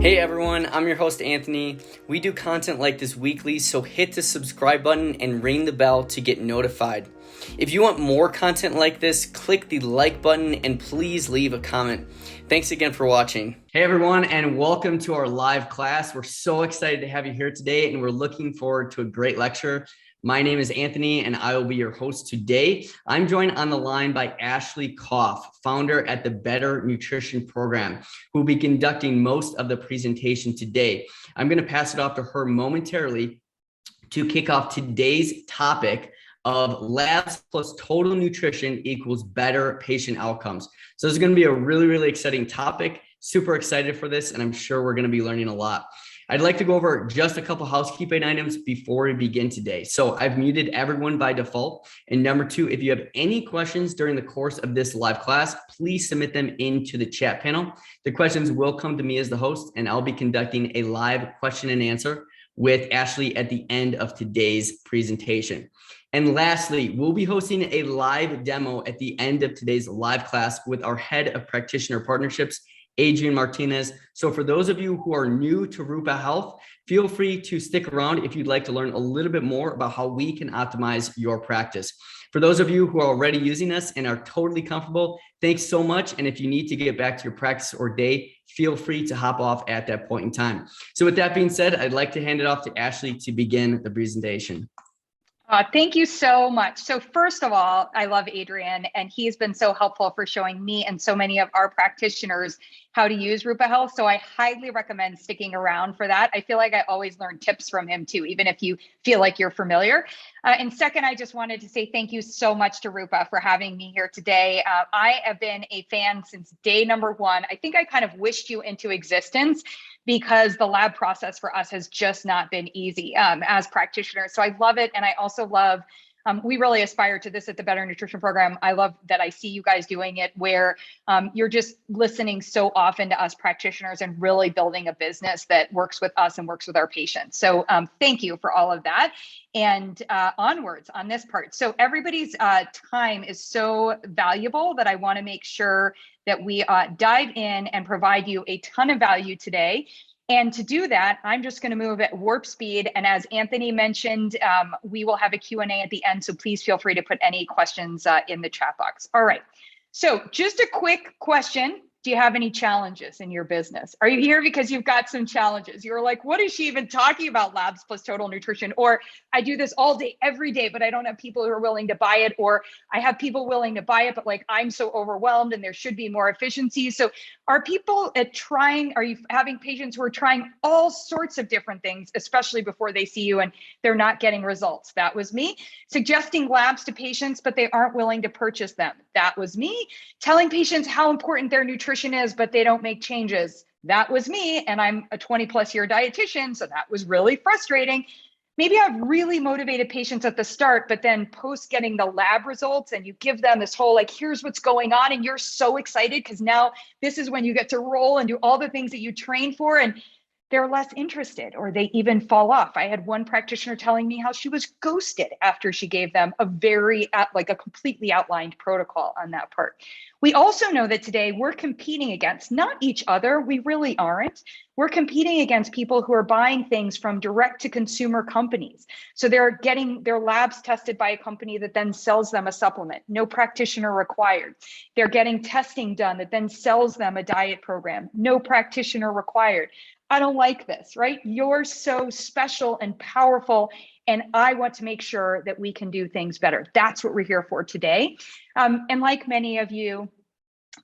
Hey everyone, I'm your host Anthony. We do content like this weekly, so hit the subscribe button and ring the bell to get notified. If you want more content like this, click the like button and please leave a comment. Thanks again for watching. Hey everyone, and welcome to our live class. We're so excited to have you here today, and we're looking forward to a great lecture. My name is Anthony, and I will be your host today. I'm joined on the line by Ashley Koff, founder at the Better Nutrition Program, who will be conducting most of the presentation today. I'm going to pass it off to her momentarily to kick off today's topic of labs plus total nutrition equals better patient outcomes. So this is going to be a really exciting topic. Super excited for this, and I'm sure we're going to be learning a lot. I'd like to go over just a couple housekeeping items before we begin today. So I've muted everyone by default. And number two, if you have any questions during the course of this live class, please submit them into the chat panel. The questions will come to me as the host, and I'll be conducting a live question and answer with Ashley at the end of today's presentation. And lastly, we'll be hosting a live demo at the end of today's live class with our head of practitioner partnerships, Adrian Martinez. So for those of you who are new to Rupa Health, feel free to stick around if you'd like to learn a little bit more about how we can optimize your practice. For those of you who are already using us and are totally comfortable, thanks so much. And if you need to get back to your practice or day, feel free to hop off at that point in time. So with that being said, I'd like to hand it off to Ashley to begin the presentation. Thank you so much. So first of all, I love Adrian, and he's been so helpful for showing me and so many of our practitioners how to use Rupa Health. So I highly recommend sticking around for that. I feel like I always learn tips from him too, even if you feel like you're familiar. And second, I just wanted to say thank you so much to Rupa for having me here today. I have been a fan since day number one. I think I kind of wished you into existence because the lab process for us has just not been easy as practitioners. So I love it. And I also love, we really aspire to this at the Better Nutrition Program. I love that I see you guys doing it where you're just listening so often to us practitioners and really building a business that works with us and works with our patients. So thank you for all of that. And onwards on this part. So everybody's time is so valuable that I want to make sure that we dive in and provide you a ton of value today. And to do that, I'm just going to move at warp speed. And as Anthony mentioned, we will have a Q&A at the end. So please feel free to put any questions in the chat box. All right. So just a quick question. Do you have any challenges in your business? Are you here because you've got some challenges? You're like, what is she even talking about, labs plus total nutrition? Or I do this all day, every day, but I don't have people who are willing to buy it. Or I have people willing to buy it, but like I'm so overwhelmed and there should be more efficiency. So are people are you having patients who are trying all sorts of different things, especially before they see you and they're not getting results? That was me. Suggesting labs to patients, but they aren't willing to purchase them. That was me. Telling patients how important their nutrition is, but they don't make changes. That was me. And I'm a 20+ year dietitian. So that was really frustrating. Maybe I've really motivated patients at the start, but then post getting the lab results and you give them this whole, like, here's what's going on. And you're so excited because now this is when you get to roll and do all the things that you train for. And they're less interested or they even fall off. I had one practitioner telling me how she was ghosted after she gave them a a completely outlined protocol on that part. We also know that today we're competing against not each other. We really aren't. We're competing against people who are buying things from direct to consumer companies. So they're getting their labs tested by a company that then sells them a supplement, no practitioner required. They're getting testing done that then sells them a diet program, no practitioner required. I don't like this, right? You're so special and powerful, and I want to make sure that we can do things better. That's what we're here for today. And like many of you,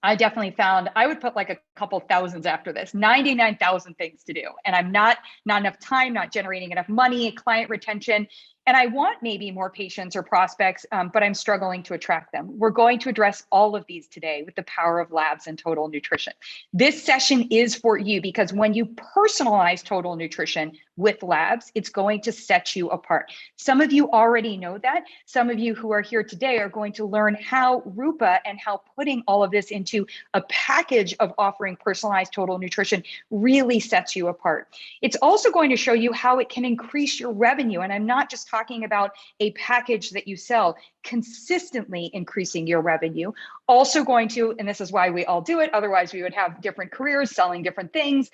I definitely found I would put like a couple thousands after this, 99,000 things to do. And I'm not enough time, not generating enough money, client retention. And I want maybe more patients or prospects, but I'm struggling to attract them. We're going to address all of these today with the power of labs and total nutrition. This session is for you because when you personalize total nutrition with labs, it's going to set you apart. Some of you already know that. Some of you who are here today are going to learn how Rupa and how putting all of this into a package of offering personalized total nutrition really sets you apart. It's also going to show you how it can increase your revenue. And I'm not just talking about a package that you sell, consistently increasing your revenue. Also going to, and this is why we all do it, otherwise we would have different careers selling different things,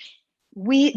We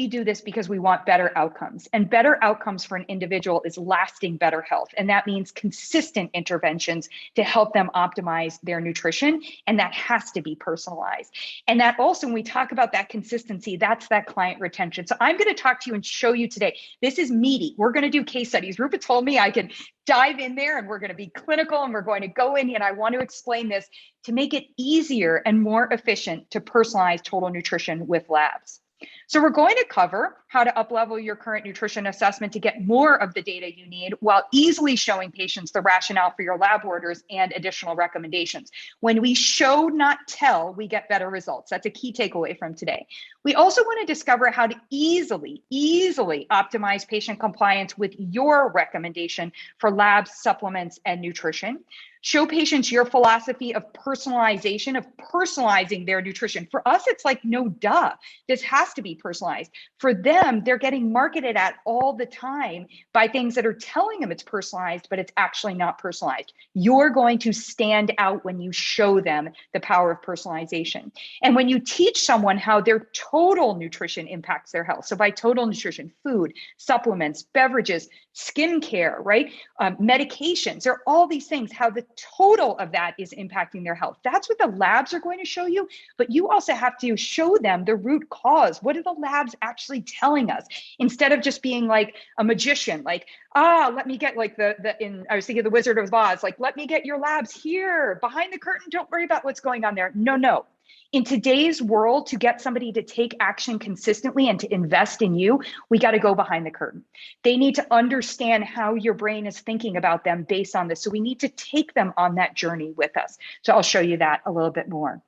do this because we want better outcomes, and better outcomes for an individual is lasting better health. And that means consistent interventions to help them optimize their nutrition. And that has to be personalized. And that also, when we talk about that consistency, that's that client retention. So I'm going to talk to you and show you today. This is meaty. We're going to do case studies. Rupa told me I could dive in there, and we're going to be clinical, and we're going to go in, and I want to explain this to make it easier and more efficient to personalize total nutrition with Labs. So we're going to cover how to uplevel your current nutrition assessment to get more of the data you need while easily showing patients the rationale for your lab orders and additional recommendations. When we show, not tell, we get better results. That's a key takeaway from today. We also want to discover how to easily optimize patient compliance with your recommendation for labs, supplements, and nutrition. Show patients your philosophy of personalization, of personalizing their nutrition. For us, it's like, no duh, this has to be personalized. For them, they're getting marketed at all the time by things that are telling them it's personalized, but it's actually not personalized. You're going to stand out when you show them the power of personalization. And when you teach someone how their total nutrition impacts their health. So by total nutrition, food, supplements, beverages, skincare, right? Medications, there are all these things, how the total of that is impacting their health. That's what the labs are going to show you, but you also have to show them the root cause. What are the labs actually telling us? Instead of just being like a magician, like, let me get like I was thinking of the Wizard of Oz, like, let me get your labs here behind the curtain. Don't worry about what's going on there. No. In today's world, to get somebody to take action consistently and to invest in you, we got to go behind the curtain. They need to understand how your brain is thinking about them based on this. So we need to take them on that journey with us. So I'll show you that a little bit more.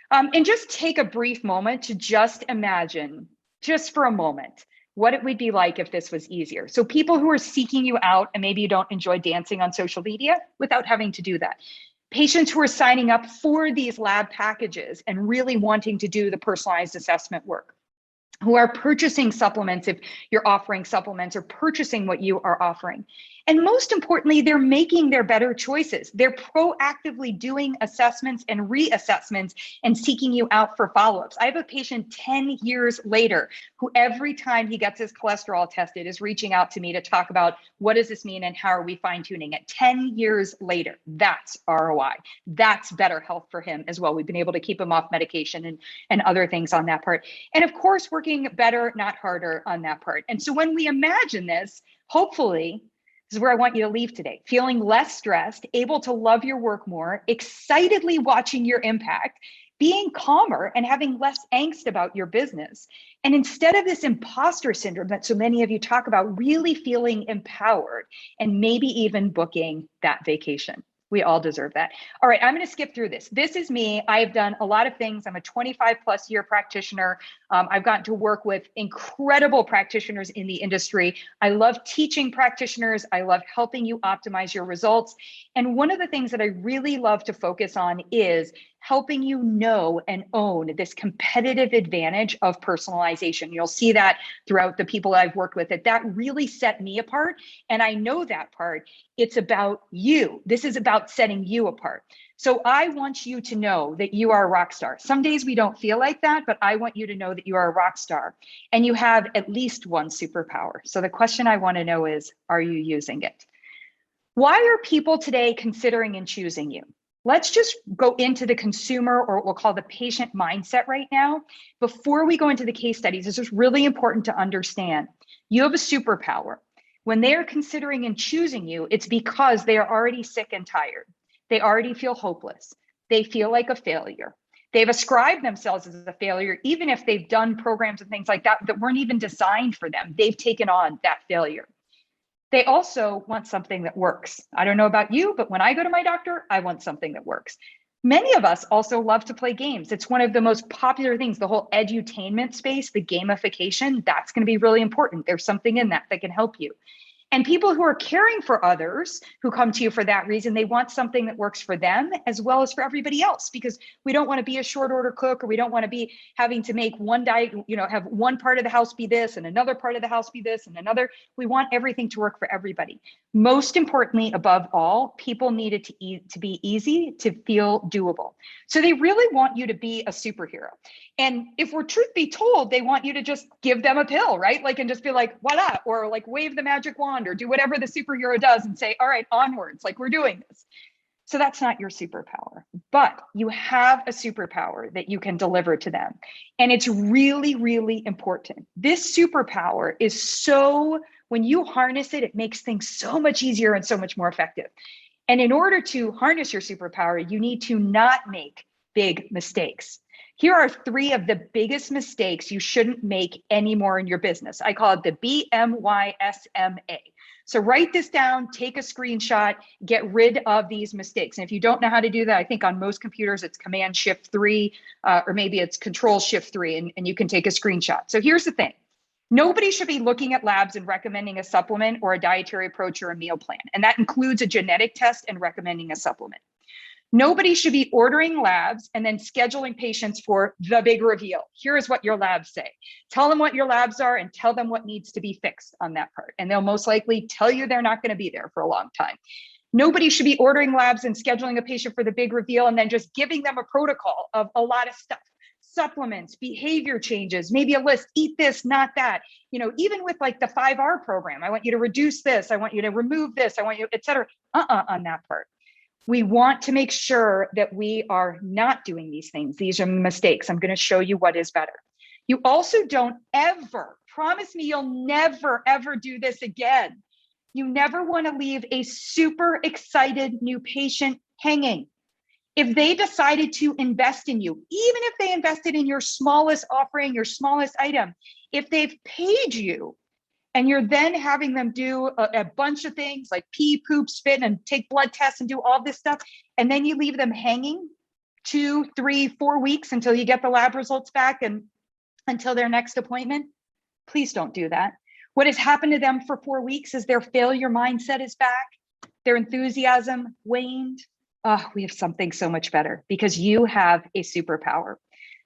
And just take a brief moment to just imagine, just for a moment, what it would be like if this was easier. So people who are seeking you out, and maybe you don't enjoy dancing on social media, without having to do that. Patients who are signing up for these lab packages and really wanting to do the personalized assessment work, who are purchasing supplements if you're offering supplements, or purchasing what you are offering. And most importantly, they're making their better choices. They're proactively doing assessments and reassessments and seeking you out for follow-ups. I have a patient 10 years later who every time he gets his cholesterol tested is reaching out to me to talk about what does this mean and how are we fine-tuning it. 10 years later, that's ROI. That's better health for him as well. We've been able to keep him off medication and other things on that part. And of course, working better, not harder on that part. And so when we imagine this, hopefully, this is where I want you to leave today, feeling less stressed, able to love your work more, excitedly watching your impact, being calmer and having less angst about your business. And instead of this imposter syndrome that so many of you talk about, really feeling empowered and maybe even booking that vacation. We all deserve that. All right, I'm going to skip through this. This is me. I've done a lot of things. I'm a 25+ year practitioner. I've gotten to work with incredible practitioners in the industry. I love teaching practitioners. I love helping you optimize your results. And one of the things that I really love to focus on is helping you know and own this competitive advantage of personalization. You'll see that throughout the people I've worked with, that really set me apart. And I know that part. It's about you. This is about setting you apart. So I want you to know that you are a rock star. Some days we don't feel like that, but I want you to know that you are a rock star and you have at least one superpower. So the question I want to know is, are you using it? Why are people today considering and choosing you? Let's just go into the consumer, or what we'll call the patient mindset right now. Before we go into the case studies, this is really important to understand. You have a superpower. When they are considering and choosing you, it's because they are already sick and tired. They already feel hopeless. They feel like a failure. They've ascribed themselves as a failure, even if they've done programs and things like that that weren't even designed for them. They've taken on that failure. They also want something that works. I don't know about you, but when I go to my doctor, I want something that works. Many of us also love to play games. It's one of the most popular things, the whole edutainment space, the gamification, that's going to be really important. There's something in that that can help you. And people who are caring for others who come to you for that reason, they want something that works for them as well as for everybody else, because we don't want to be a short order cook, or we don't want to be having to make one diet, have one part of the house be this and another part of the house be this and another. We want everything to work for everybody. Most importantly, above all, people need it to be easy, to feel doable. So they really want you to be a superhero. And if we're truth be told, they want you to just give them a pill, right? Like, and just be like, voila, or like wave the magic wand or do whatever the superhero does and say, all right, onwards, like we're doing this. So that's not your superpower, but you have a superpower that you can deliver to them. And it's really, really important. This superpower is when you harness it, it makes things so much easier and so much more effective. And in order to harness your superpower, you need to not make big mistakes. Here are 3 of the biggest mistakes you shouldn't make anymore in your business. I call it the BMYSMA. So write this down, take a screenshot, get rid of these mistakes. And if you don't know how to do that, I think on most computers, it's Command Shift 3, or maybe it's Control Shift 3, and you can take a screenshot. So here's the thing. Nobody should be looking at labs and recommending a supplement or a dietary approach or a meal plan. And that includes a genetic test and recommending a supplement. Nobody should be ordering labs and then scheduling patients for the big reveal. Here is what your labs say. Tell them what your labs are and tell them what needs to be fixed on that part. And they'll most likely tell you they're not going to be there for a long time. Nobody should be ordering labs and scheduling a patient for the big reveal and then just giving them a protocol of a lot of stuff. Supplements, behavior changes, maybe a list, eat this, not that. Even with like the 5R program, I want you to reduce this, I want you to remove this, I want you, et cetera, on that part. We want to make sure that we are not doing these things. These are mistakes. I'm going to show you what is better. You also don't ever, promise me you'll never, ever do this again. You never want to leave a super excited new patient hanging. If they decided to invest in you, even if they invested in your smallest offering, your smallest item, if they've paid you, and you're then having them do a bunch of things like pee, poop, spit, and take blood tests and do all this stuff, and then you leave them hanging 2, 3, 4 weeks until you get the lab results back and until their next appointment, please don't do that. What has happened to them for 4 weeks is their failure mindset is back, their enthusiasm waned. We have something so much better because you have a superpower.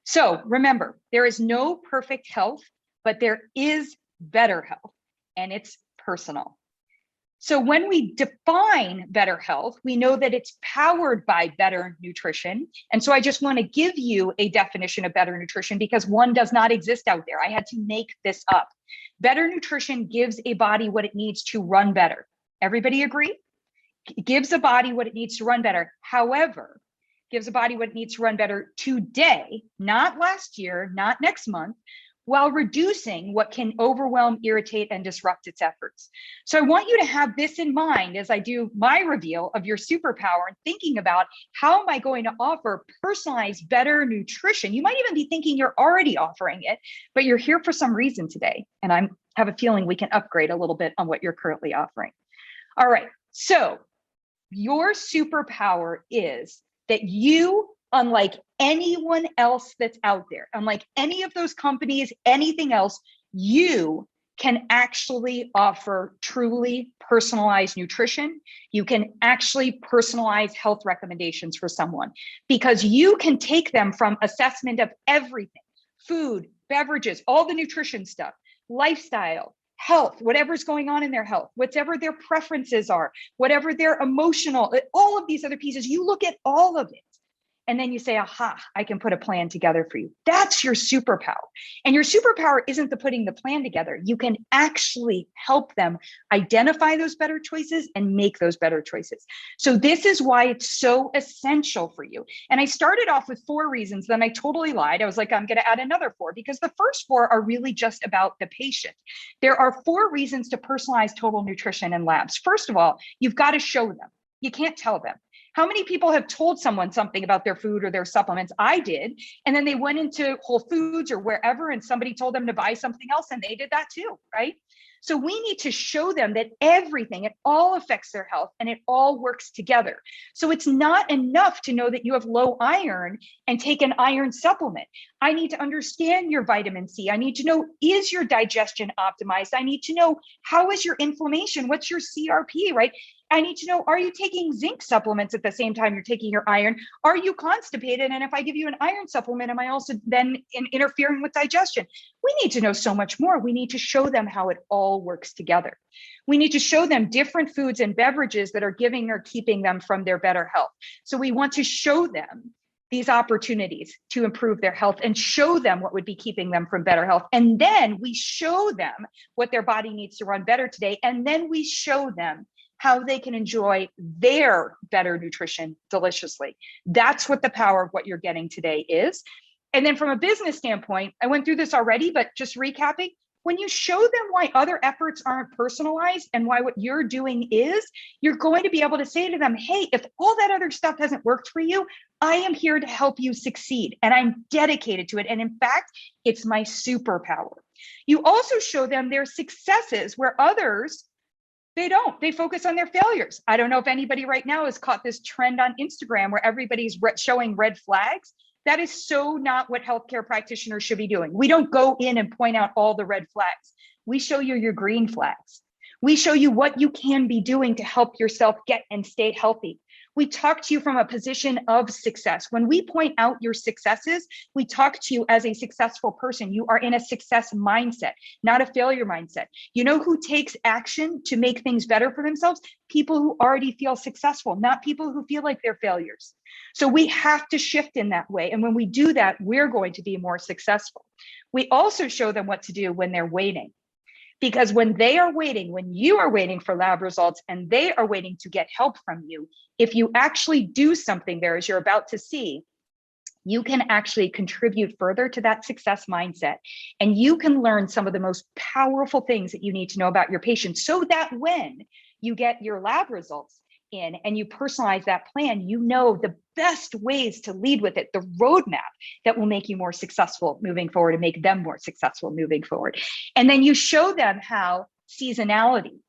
So remember, there is no perfect health, but there is better health, and it's personal. So when we define better health, we know that it's powered by better nutrition. And so I just want to give you a definition of better nutrition because one does not exist out there. I had to make this up. Better nutrition gives a body what it needs to run better. Everybody agree? It gives a body what it needs to run better. However, gives a body what it needs to run better today, not last year, not next month, while reducing what can overwhelm, irritate, and disrupt its efforts. So I want you to have this in mind as I do my reveal of your superpower and thinking about how am I going to offer personalized, better nutrition? You might even be thinking you're already offering it, but you're here for some reason today. And I have a feeling we can upgrade a little bit on what you're currently offering. All right, so your superpower is that you, unlike anyone else that's out there, unlike any of those companies, anything else, you can actually offer truly personalized nutrition. You can actually personalize health recommendations for someone because you can take them from assessment of everything, food, beverages, all the nutrition stuff, lifestyle, health, whatever's going on in their health, whatever their preferences are, whatever their emotional, all of these other pieces, you look at all of it. And then you say, aha, I can put a plan together for you. That's your superpower. And your superpower isn't the putting the plan together. You can actually help them identify those better choices and make those better choices. So this is why it's so essential for you. And I started off with 4 reasons, then I totally lied. I was like, I'm going to add another 4 because the first 4 are really just about the patient. There are 4 reasons to personalize total nutrition in labs. First of all, you've got to show them. You can't tell them. How many people have told someone something about their food or their supplements? I did. And then they went into Whole Foods or wherever and somebody told them to buy something else and they did that too, right? So we need to show them that everything, it all affects their health and it all works together. So it's not enough to know that you have low iron and take an iron supplement. I need to understand your vitamin C. I need to know, is your digestion optimized? I need to know, how is your inflammation? What's your CRP, right? I need to know, are you taking zinc supplements at the same time you're taking your iron? Are you constipated? And if I give you an iron supplement, am I also then interfering with digestion? We need to know so much more. We need to show them how it all works together. We need to show them different foods and beverages that are giving or keeping them from their better health. So we want to show them these opportunities to improve their health and show them what would be keeping them from better health. And then we show them what their body needs to run better today. And then we show them how they can enjoy their better nutrition deliciously. That's what the power of what you're getting today is. And then from a business standpoint, I went through this already, but just recapping, when you show them why other efforts aren't personalized and why what you're doing is, you're going to be able to say to them, hey, if all that other stuff hasn't worked for you, I am here to help you succeed and I'm dedicated to it. And in fact, it's my superpower. You also show them their successes where others, they focus on their failures. I don't know if anybody right now has caught this trend on Instagram where everybody's showing red flags. That is so not what healthcare practitioners should be doing. We don't go in and point out all the red flags. We show you your green flags. We show you what you can be doing to help yourself get and stay healthy. We talk to you from a position of success. When we point out your successes, we talk to you as a successful person. You are in a success mindset, not a failure mindset. You know who takes action to make things better for themselves? People who already feel successful, not people who feel like they're failures. So we have to shift in that way. And when we do that, we're going to be more successful. We also show them what to do when they're waiting. Because when they are waiting, when you are waiting for lab results and they are waiting to get help from you, if you actually do something there, as you're about to see, you can actually contribute further to that success mindset. And you can learn some of the most powerful things that you need to know about your patient so that when you get your lab results in and you personalize that plan, you know the best ways to lead with it, the roadmap that will make you more successful moving forward and make them more successful moving forward. And then you show them how seasonality,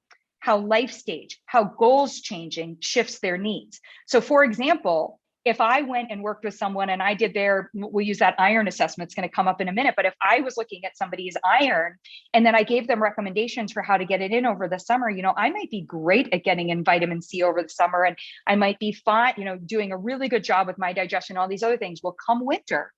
how life stage, how goals changing shifts their needs. So for example, if I went and worked with someone and I did we'll use that iron assessment, it's going to come up in a minute, but if I was looking at somebody's iron and then I gave them recommendations for how to get it in over the summer, I might be great at getting in vitamin C over the summer and I might be fine, doing a really good job with my digestion, all these other things. Well, come winter,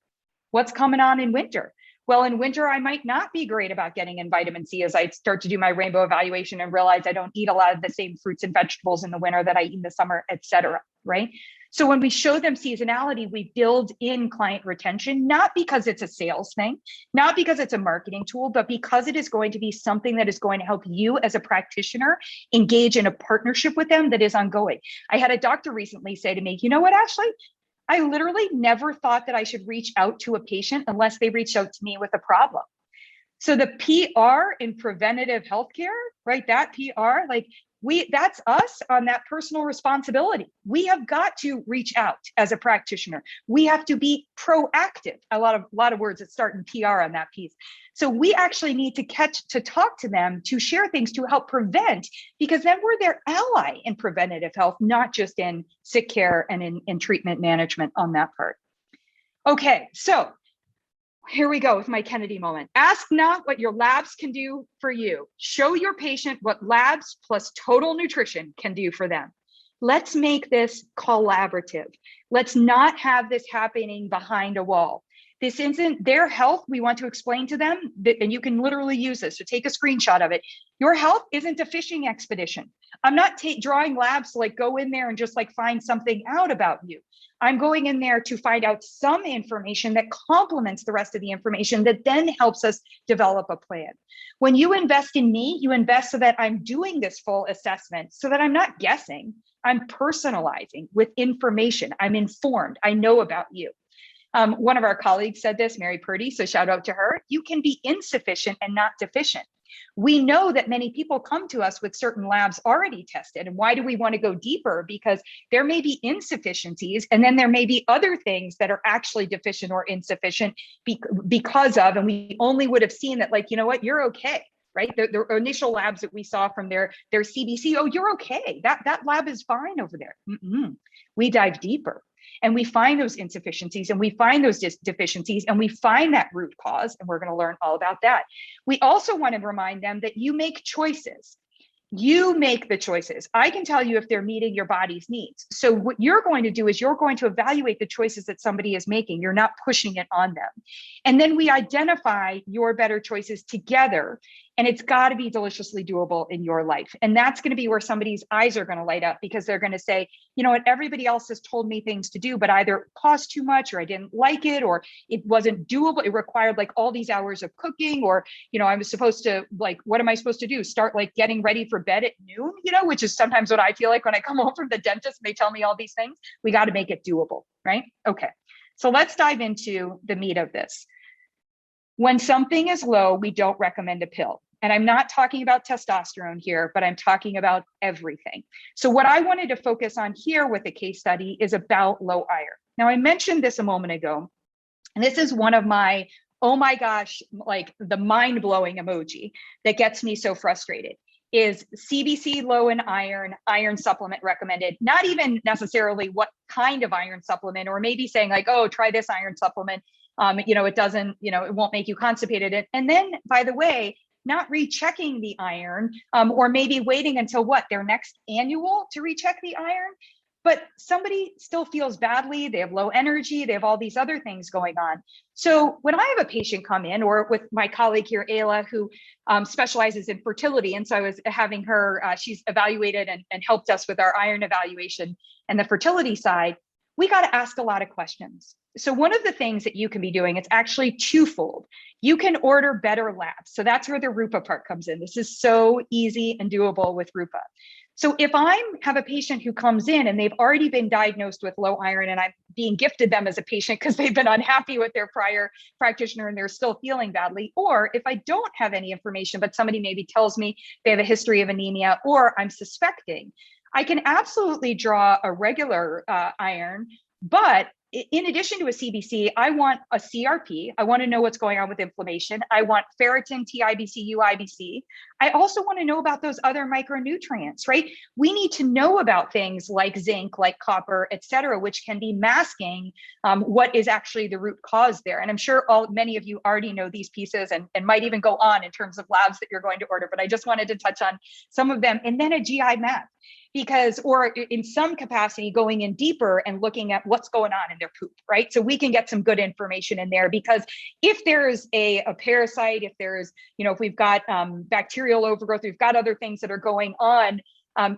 what's coming on in winter? Well, in winter, I might not be great about getting in vitamin C as I start to do my rainbow evaluation and realize I don't eat a lot of the same fruits and vegetables in the winter that I eat in the summer, et cetera, right? So when we show them seasonality, we build in client retention, not because it's a sales thing, not because it's a marketing tool, but because it is going to be something that is going to help you as a practitioner engage in a partnership with them that is ongoing. I had a doctor recently say to me, you know what, Ashley? I literally never thought that I should reach out to a patient unless they reached out to me with a problem. So the PR in preventative healthcare, right? That PR, that's us on that personal responsibility. We have got to reach out as a practitioner. We have to be proactive. A lot of words that start in PR on that piece. So we actually need to talk to them, to share things to help prevent, because then we're their ally in preventative health, not just in sick care and in treatment management on that part. Okay, so here we go with my Kennedy moment. Ask not what your labs can do for you. Show your patient what labs plus total nutrition can do for them. Let's make this collaborative. Let's not have this happening behind a wall. This isn't their health. We want to explain to them that, and you can literally use this. So take a screenshot of it. Your health isn't a fishing expedition. I'm not drawing labs to go in there and just find something out about you. I'm going in there to find out some information that complements the rest of the information that then helps us develop a plan. When you invest in me, you invest so that I'm doing this full assessment so that I'm not guessing. I'm personalizing with information. I'm informed. I know about you. One of our colleagues said this, Mary Purdy, so shout out to her. You can be insufficient and not deficient. We know that many people come to us with certain labs already tested. And why do we want to go deeper? Because there may be insufficiencies, and then there may be other things that are actually deficient or insufficient because of, and we only would have seen that, you know what, you're okay. right? The initial labs that we saw from their CBC, oh, you're okay. That lab is fine over there. We dive deeper and we find those insufficiencies and we find those deficiencies and we find that root cause. And we're going to learn all about that. We also want to remind them that you make choices. You make the choices. I can tell you if they're meeting your body's needs. So what you're going to do is you're going to evaluate the choices that somebody is making. You're not pushing it on them. And then we identify your better choices together. And it's got to be deliciously doable in your life. And that's going to be where somebody's eyes are going to light up, because they're going to say, you know what, everybody else has told me things to do, but either it cost too much, or I didn't like it, or it wasn't doable. It required like all these hours of cooking, or, you know, I was supposed to, like, what am I supposed to do? Start like getting ready for bed at noon, you know, which is sometimes what I feel like when I come home from the dentist and they tell me all these things. We got to make it doable, right? Okay. So let's dive into the meat of this. When something is low, we don't recommend a pill. And I'm not talking about testosterone here, but I'm talking about everything. So what I wanted to focus on here with the case study is about low iron. Now, I mentioned this a moment ago, and this is one of my, oh my gosh, like the mind-blowing emoji that gets me so frustrated, is CBC low in iron, iron supplement recommended. Not even necessarily what kind of iron supplement, or maybe saying like, oh, try this iron supplement. You know, it doesn't, you know, it won't make you constipated. And then, by the way, not rechecking the iron, or maybe waiting until what, their next annual to recheck the iron. But somebody still feels badly, they have low energy, they have all these other things going on. So when I have a patient come in, or with my colleague here, Ayla, who specializes in fertility, and so I was having her, she's evaluated and helped us with our iron evaluation and the fertility side, we got to ask a lot of questions. So one of the things that you can be doing, it's actually twofold. You can order better labs. So that's where the Rupa part comes in. This is so easy and doable with Rupa. So if I have a patient who comes in and they've already been diagnosed with low iron, and I'm being gifted them as a patient because they've been unhappy with their prior practitioner and they're still feeling badly, or if I don't have any information, but somebody maybe tells me they have a history of anemia, or I'm suspecting, I can absolutely draw a regular iron, but in addition to a CBC, I want a CRP. I want to know what's going on with inflammation. I want ferritin, TIBC, UIBC. I also want to know about those other micronutrients, right? We need to know about things like zinc, like copper, et cetera, which can be masking what is actually the root cause there. And I'm sure many of you already know these pieces and might even go on in terms of labs that you're going to order, but I just wanted to touch on some of them. And then a GI map. Because, or in some capacity, going in deeper and looking at what's going on in their poop, right? So we can get some good information in there, because if there's a parasite, if there's, you know, if we've got bacterial overgrowth, we've got other things that are going on,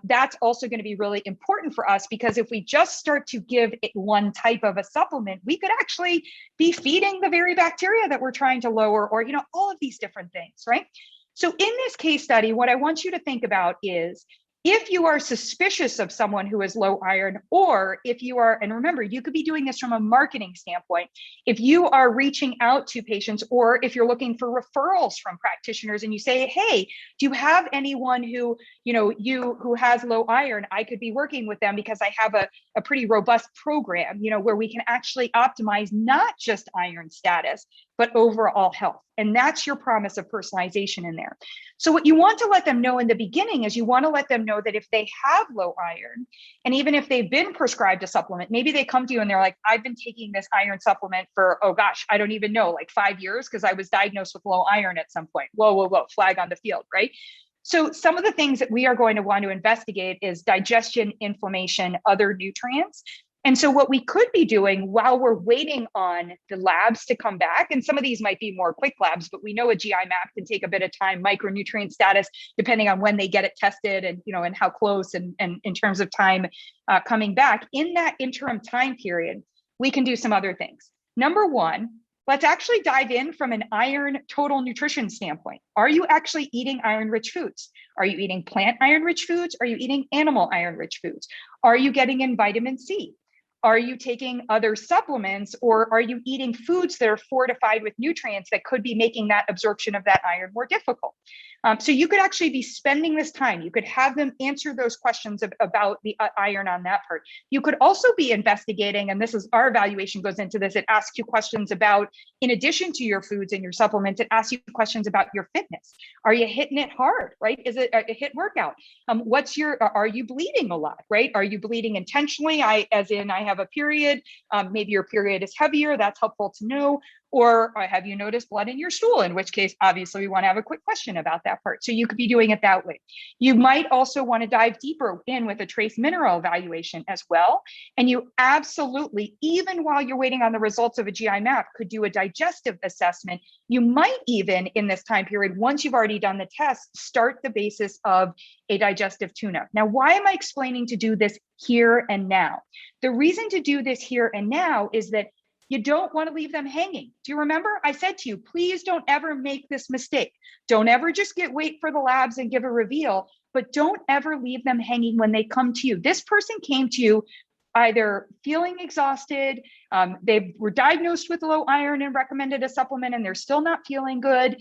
that's also going to be really important for us, because if we just start to give it one type of a supplement, we could actually be feeding the very bacteria that we're trying to lower, or, you know, all of these different things, right? So in this case study, what I want you to think about is, if you are suspicious of someone who is low iron, or if you are, and remember, you could be doing this from a marketing standpoint, if you are reaching out to patients, or if you're looking for referrals from practitioners and you say, hey, do you have anyone who, you know, who has low iron? I could be working with them because I have a pretty robust program, you know, where we can actually optimize not just iron status, but overall health. And that's your promise of personalization in there. So what you want to let them know in the beginning is, you want to let them know that if they have low iron, and even if they've been prescribed a supplement, maybe they come to you and they're like, I've been taking this iron supplement for, oh gosh, I don't even know, like 5 years, because I was diagnosed with low iron at some point. Whoa, flag on the field, right? So some of the things that we are going to want to investigate is digestion, inflammation, other nutrients. And so what we could be doing while we're waiting on the labs to come back, and some of these might be more quick labs, but we know a GI map can take a bit of time, micronutrient status, depending on when they get it tested, and, you know, and how close, and in terms of time coming back. In that interim time period, we can do some other things. Number one, let's actually dive in from an iron total nutrition standpoint. Are you actually eating iron-rich foods? Are you eating plant iron-rich foods? Are you eating animal iron-rich foods? Are you getting in vitamin C? Are you taking other supplements, or are you eating foods that are fortified with nutrients that could be making that absorption of that iron more difficult? So you could actually be spending this time. You could have them answer those questions about the iron on that part. You could also be investigating, and this is our evaluation goes into this. It asks you questions about, in addition to your foods and your supplements, it asks you questions about your fitness. Are you hitting it hard, right? Is it a HIIT workout? Are you bleeding a lot, right? Are you bleeding intentionally? I have a period, maybe your period is heavier. That's helpful to know. Or have you noticed blood in your stool? In which case, obviously, we want to have a quick question about that part. So you could be doing it that way. You might also want to dive deeper in with a trace mineral evaluation as well. And you absolutely, even while you're waiting on the results of a GI map, could do a digestive assessment. You might even, in this time period, once you've already done the test, start the basis of a digestive tune-up. Now, why am I explaining to do this here and now? The reason to do this here and now is that you don't want to leave them hanging. Do you remember? I said to you, please don't ever make this mistake. Don't ever just wait for the labs and give a reveal, but don't ever leave them hanging when they come to you. This person came to you either feeling exhausted, they were diagnosed with low iron and recommended a supplement and they're still not feeling good.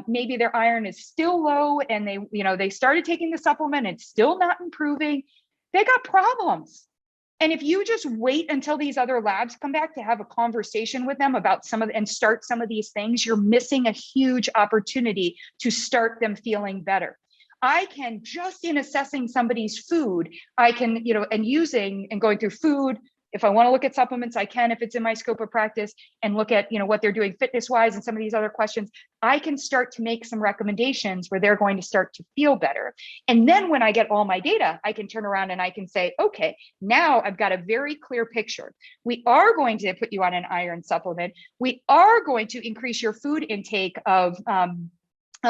Maybe their iron is still low and they started taking the supplement and it's still not improving. They got problems. And if you just wait until these other labs come back to have a conversation with them about and start some of these things, you're missing a huge opportunity to start them feeling better. I can, just in assessing somebody's food, I can, and going through food, if I want to look at supplements, I can, if it's in my scope of practice, and look at, what they're doing fitness wise and some of these other questions, I can start to make some recommendations where they're going to start to feel better. And then when I get all my data, I can turn around and I can say, okay, now I've got a very clear picture. We are going to put you on an iron supplement. We are going to increase your food intake of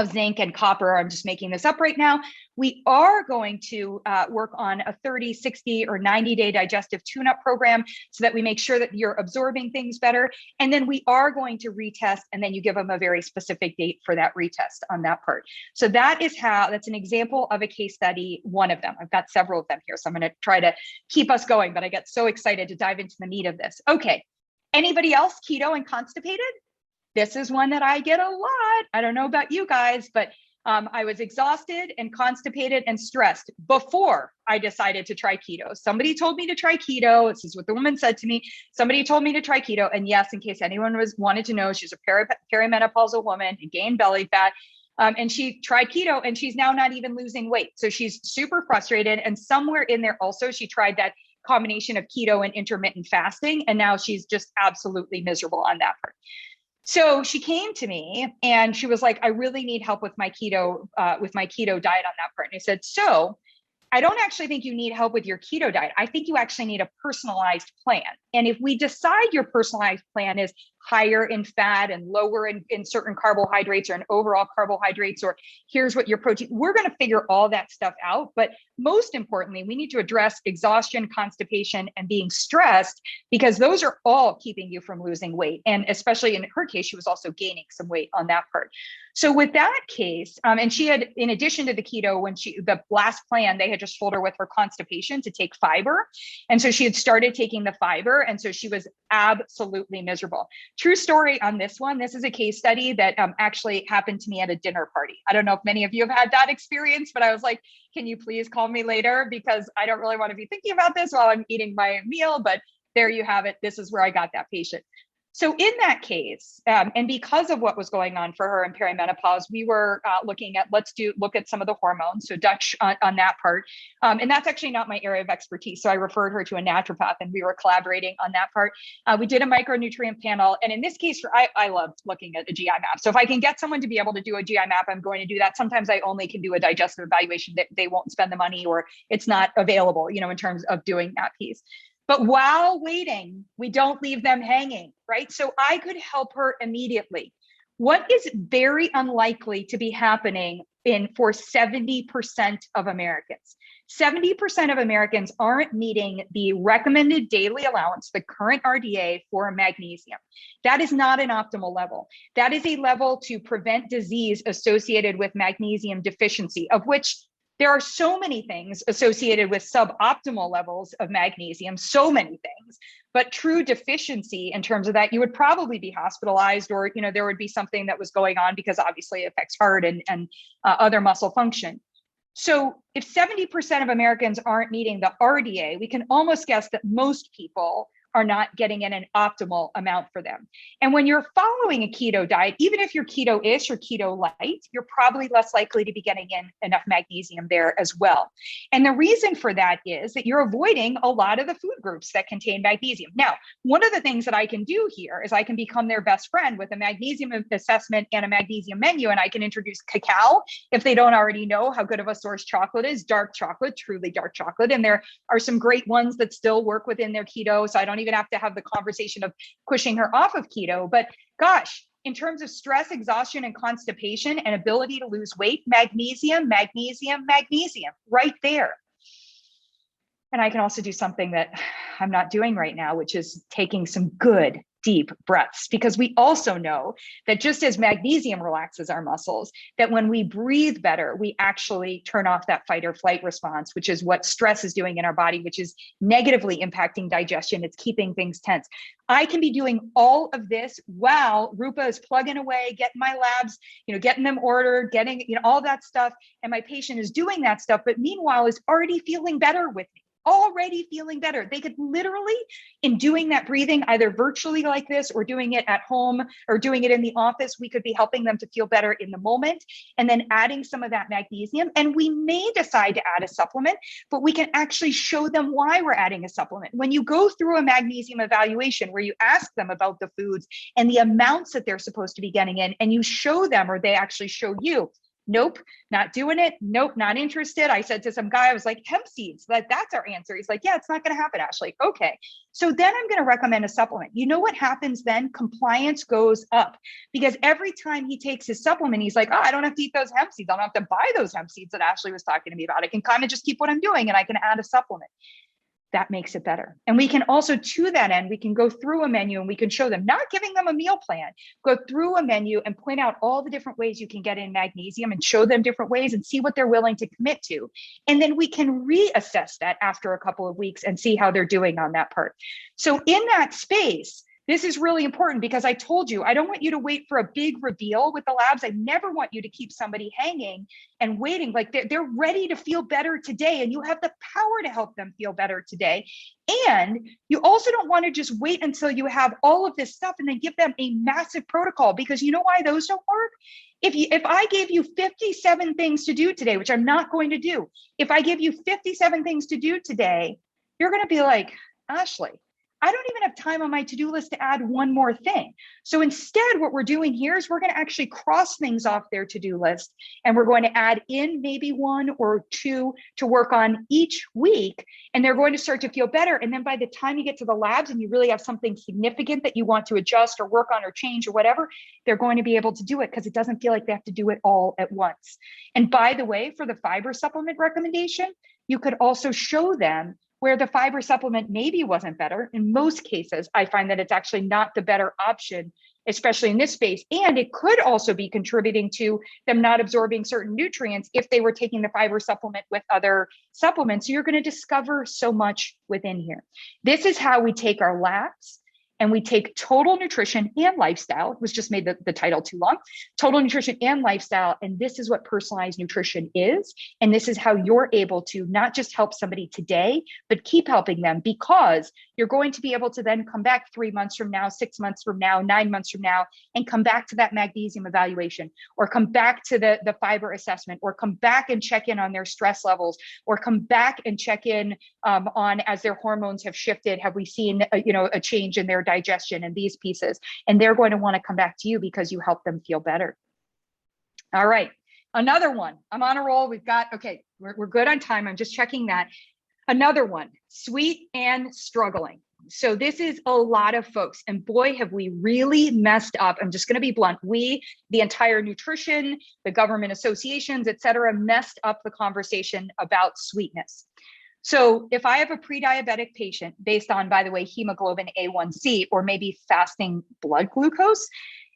zinc and copper. I'm just making this up right now. We are going to work on a 30, 60, or 90-day digestive tune-up program so that we make sure that you're absorbing things better. And then we are going to retest, and then you give them a very specific date for that retest on that part. So that's an example of a case study, one of them. I've got several of them here, so I'm going to try to keep us going, but I get so excited to dive into the meat of this. Okay, anybody else keto and constipated? This is one that I get a lot. I don't know about you guys, but I was exhausted and constipated and stressed before I decided to try keto. Somebody told me to try keto. This is what the woman said to me. Somebody told me to try keto. And yes, in case anyone wanted to know, she's a perimenopausal woman and gained belly fat. And she tried keto and she's now not even losing weight. So she's super frustrated. And somewhere in there also, she tried that combination of keto and intermittent fasting. And now she's just absolutely miserable on that part. So she came to me and she was like, I really need help with my keto diet on that part. And I said, so I don't actually think you need help with your keto diet. I think you actually need a personalized plan. And if we decide your personalized plan is higher in fat and lower in certain carbohydrates or in overall carbohydrates, or here's what your protein, we're going to figure all that stuff out. But most importantly, we need to address exhaustion, constipation, and being stressed, because those are all keeping you from losing weight. And especially in her case, she was also gaining some weight on that part. So with that case, and she had, in addition to the keto, the last plan, they had just told her with her constipation to take fiber. And so she had started taking the fiber. And so she was absolutely miserable. True story on this one. This is a case study that actually happened to me at a dinner party. I don't know if many of you have had that experience, but I was like, can you please call me later? Because I don't really want to be thinking about this while I'm eating my meal, but there you have it. This is where I got that patient. So in that case, and because of what was going on for her in perimenopause, we were looking at, look at some of the hormones, so Dutch on that part. And that's actually not my area of expertise. So I referred her to a naturopath and we were collaborating on that part. We did a micronutrient panel. And in this case, I loved looking at a GI map. So if I can get someone to be able to do a GI map, I'm going to do that. Sometimes I only can do a digestive evaluation that they won't spend the money or it's not available, in terms of doing that piece. But while waiting, we don't leave them hanging, right? So I could help her immediately. What is very unlikely to be happening for 70% of Americans? 70% of Americans aren't meeting the recommended daily allowance, the current RDA for magnesium. That is not an optimal level. That is a level to prevent disease associated with magnesium deficiency, of which There are so many things associated with suboptimal levels of magnesium, so many things, but true deficiency in terms of that, you would probably be hospitalized, or, there would be something that was going on, because obviously it affects heart and other muscle function. So if 70% of Americans aren't meeting the RDA, we can almost guess that most people are not getting in an optimal amount for them. And when you're following a keto diet, even if you're keto-ish or keto light, you're probably less likely to be getting in enough magnesium there as well. And the reason for that is that you're avoiding a lot of the food groups that contain magnesium. Now, one of the things that I can do here is I can become their best friend with a magnesium assessment and a magnesium menu, and I can introduce cacao if they don't already know how good of a source chocolate is, dark chocolate, truly dark chocolate. And there are some great ones that still work within their keto, so I don't even have to have the conversation of pushing her off of keto. But gosh, in terms of stress, exhaustion, and constipation and ability to lose weight, magnesium, magnesium, magnesium, right there. And I can also do something that I'm not doing right now, which is taking some good deep breaths, because we also know that just as magnesium relaxes our muscles, that when we breathe better, we actually turn off that fight or flight response, which is what stress is doing in our body, which is negatively impacting digestion. It's keeping things tense. I can be doing all of this while Rupa is plugging away, getting my labs, getting them ordered, getting, all that stuff. And my patient is doing that stuff, but meanwhile is already feeling better with me. Already feeling better. They could literally, in doing that breathing, either virtually like this or doing it at home or doing it in the office, we could be helping them to feel better in the moment, and then adding some of that magnesium. And we may decide to add a supplement, but we can actually show them why we're adding a supplement. When you go through a magnesium evaluation where you ask them about the foods and the amounts that they're supposed to be getting in, and you show them, or they actually show you, nope, not doing it. Nope, not interested. I said to some guy, I was like, hemp seeds, that's our answer. He's like, yeah, it's not going to happen, Ashley. Okay. So then I'm going to recommend a supplement. You know what happens then? Compliance goes up, because every time he takes his supplement, he's like, oh, I don't have to eat those hemp seeds. I don't have to buy those hemp seeds that Ashley was talking to me about. I can kind of just keep what I'm doing, and I can add a supplement. That makes it better. And we can also, to that end, we can go through a menu and we can show them, not giving them a meal plan, go through a menu and point out all the different ways you can get in magnesium and show them different ways and see what they're willing to commit to. And then we can reassess that after a couple of weeks and see how they're doing on that part. So in that space, this is really important, because I told you, I don't want you to wait for a big reveal with the labs. I never want you to keep somebody hanging and waiting. Like they're ready to feel better today, and you have the power to help them feel better today. And you also don't want to just wait until you have all of this stuff and then give them a massive protocol, because you know why those don't work? If I gave you 57 things to do today, which I'm not going to do, if I give you 57 things to do today, you're going to be like, Ashley, I don't even have time on my to-do list to add one more thing. So instead, what we're doing here is we're going to actually cross things off their to-do list, and we're going to add in maybe one or two to work on each week, and they're going to start to feel better. And then by the time you get to the labs and you really have something significant that you want to adjust or work on or change or whatever, they're going to be able to do it, because it doesn't feel like they have to do it all at once. And by the way, for the fiber supplement recommendation, you could also show them where the fiber supplement maybe wasn't better. In most cases, I find that it's actually not the better option, especially in this space. And it could also be contributing to them not absorbing certain nutrients if they were taking the fiber supplement with other supplements. So you're going to discover so much within here. This is how we take our labs and we take total nutrition and lifestyle. It was just made the title too long. Total nutrition and lifestyle. And this is what personalized nutrition is. And this is how you're able to not just help somebody today, but keep helping them, because you're going to be able to then come back 3 months from now, 6 months from now, 9 months from now, and come back to that magnesium evaluation, or come back to the fiber assessment, or come back and check in on their stress levels, or come back and check in on, as their hormones have shifted, have we seen a change in their digestion and these pieces. And they're going to want to come back to you because you help them feel better. All right. Another one. I'm on a roll. We've got, okay, we're good on time. I'm just checking that. Another one, sweet and struggling. So this is a lot of folks, and boy, have we really messed up. I'm just going to be blunt. We, the entire nutrition, the government associations, et cetera, messed up the conversation about sweetness. So if I have a pre-diabetic patient based on, by the way, hemoglobin A1C, or maybe fasting blood glucose,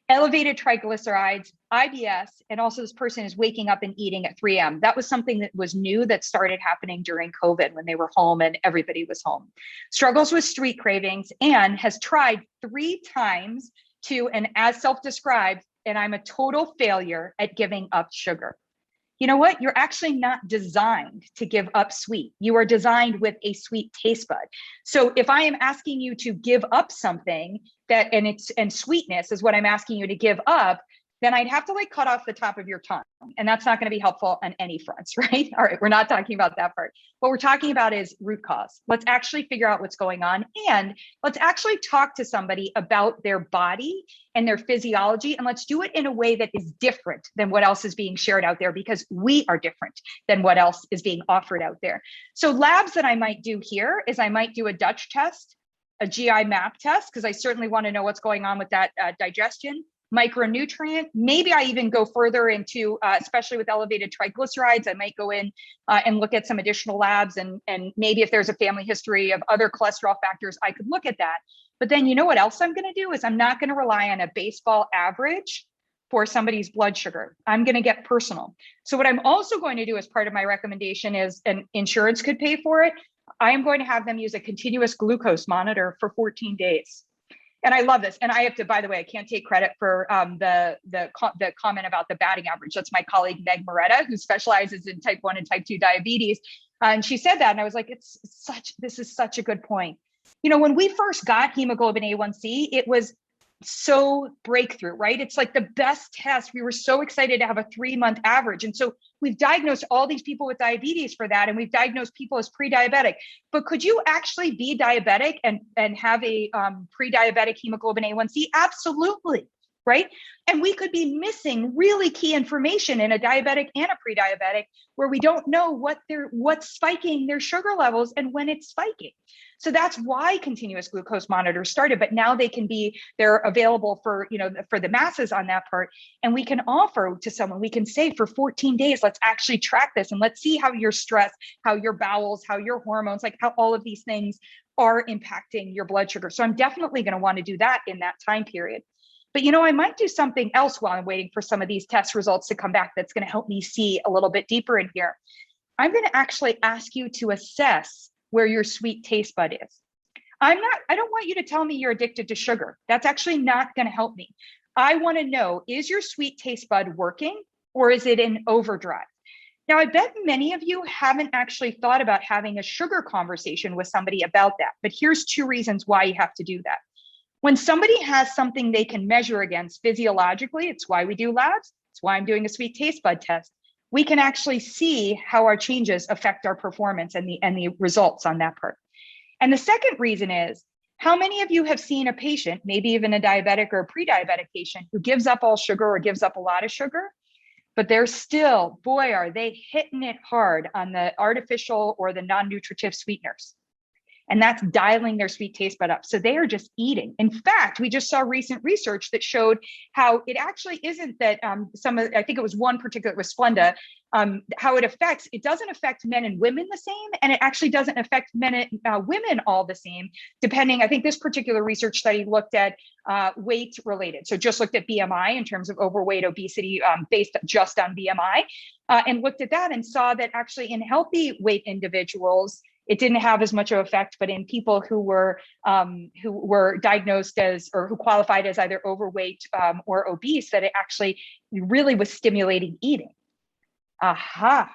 elevated triglycerides, IBS, and also this person is waking up and eating at 3 a.m. That was something that was new that started happening during COVID when they were home and everybody was home. Struggles with street cravings and has tried 3 times to, and as self-described, and I'm a total failure at giving up sugar. You know what? You're actually not designed to give up sweet. You are designed with a sweet taste bud. So if I am asking you to give up something that, and sweetness is what I'm asking you to give up, then I'd have to like cut off the top of your tongue. And that's not going to be helpful on any fronts, right? All right, we're not talking about that part. What we're talking about is root cause. Let's actually figure out what's going on. And let's actually talk to somebody about their body and their physiology. And let's do it in a way that is different than what else is being shared out there, because we are different than what else is being offered out there. So labs that I might do here is I might do a Dutch test, a GI map test, because I certainly want to know what's going on with that digestion. Micronutrient. Maybe I even go further into, especially with elevated triglycerides, I might go in and look at some additional labs, and maybe if there's a family history of other cholesterol factors, I could look at that. But then you know what else I'm going to do is I'm not going to rely on a baseball average for somebody's blood sugar. I'm going to get personal. So what I'm also going to do as part of my recommendation is, and insurance could pay for it, I am going to have them use a continuous glucose monitor for 14 days. And I love this. And I have to, by the way, I can't take credit for the comment about the batting average. That's my colleague, Meg Moretta, who specializes in type 1 and type 2 diabetes. And she said that, and I was like, this is such a good point. You know, when we first got hemoglobin A1C, it was so breakthrough, right? It's like the best test. We were so excited to have a 3-month average. And so we've diagnosed all these people with diabetes for that. And we've diagnosed people as pre-diabetic. But could you actually be diabetic and have a pre-diabetic hemoglobin A1C? Absolutely, right? And we could be missing really key information in a diabetic and a pre-diabetic where we don't know what's spiking their sugar levels and when it's spiking. So that's why continuous glucose monitors started, but now they're available for, for the masses on that part. And we can offer to someone, we can say for 14 days, let's actually track this and let's see how your stress, how your bowels, how your hormones, like how all of these things are impacting your blood sugar. So I'm definitely going to want to do that in that time period. But, I might do something else while I'm waiting for some of these test results to come back that's going to help me see a little bit deeper in here. I'm going to actually ask you to assess where your sweet taste bud is. I don't want you to tell me you're addicted to sugar. That's actually not going to help me. I want to know, is your sweet taste bud working or is it in overdrive? Now, I bet many of you haven't actually thought about having a sugar conversation with somebody about that, but here's 2 reasons why you have to do that. When somebody has something they can measure against physiologically, it's why we do labs. It's why I'm doing a sweet taste bud test. We can actually see how our changes affect our performance and the results on that part. And the second reason is, how many of you have seen a patient, maybe even a diabetic or a pre-diabetic patient, who gives up all sugar or gives up a lot of sugar, but they're still, boy, are they hitting it hard on the artificial or the non-nutritive sweeteners. And that's dialing their sweet taste bud up. So they are just eating. In fact, we just saw recent research that showed how it actually isn't that I think it was one particular, it was Splenda, how it doesn't affect men and women the same. And it actually doesn't affect men and women all the same, depending, I think this particular research study looked at weight related. So just looked at BMI in terms of overweight, obesity, based just on BMI, and looked at that and saw that actually in healthy weight individuals, it didn't have as much of an effect, but in people who were diagnosed as, or who qualified as either overweight or obese, that it actually really was stimulating eating. Aha.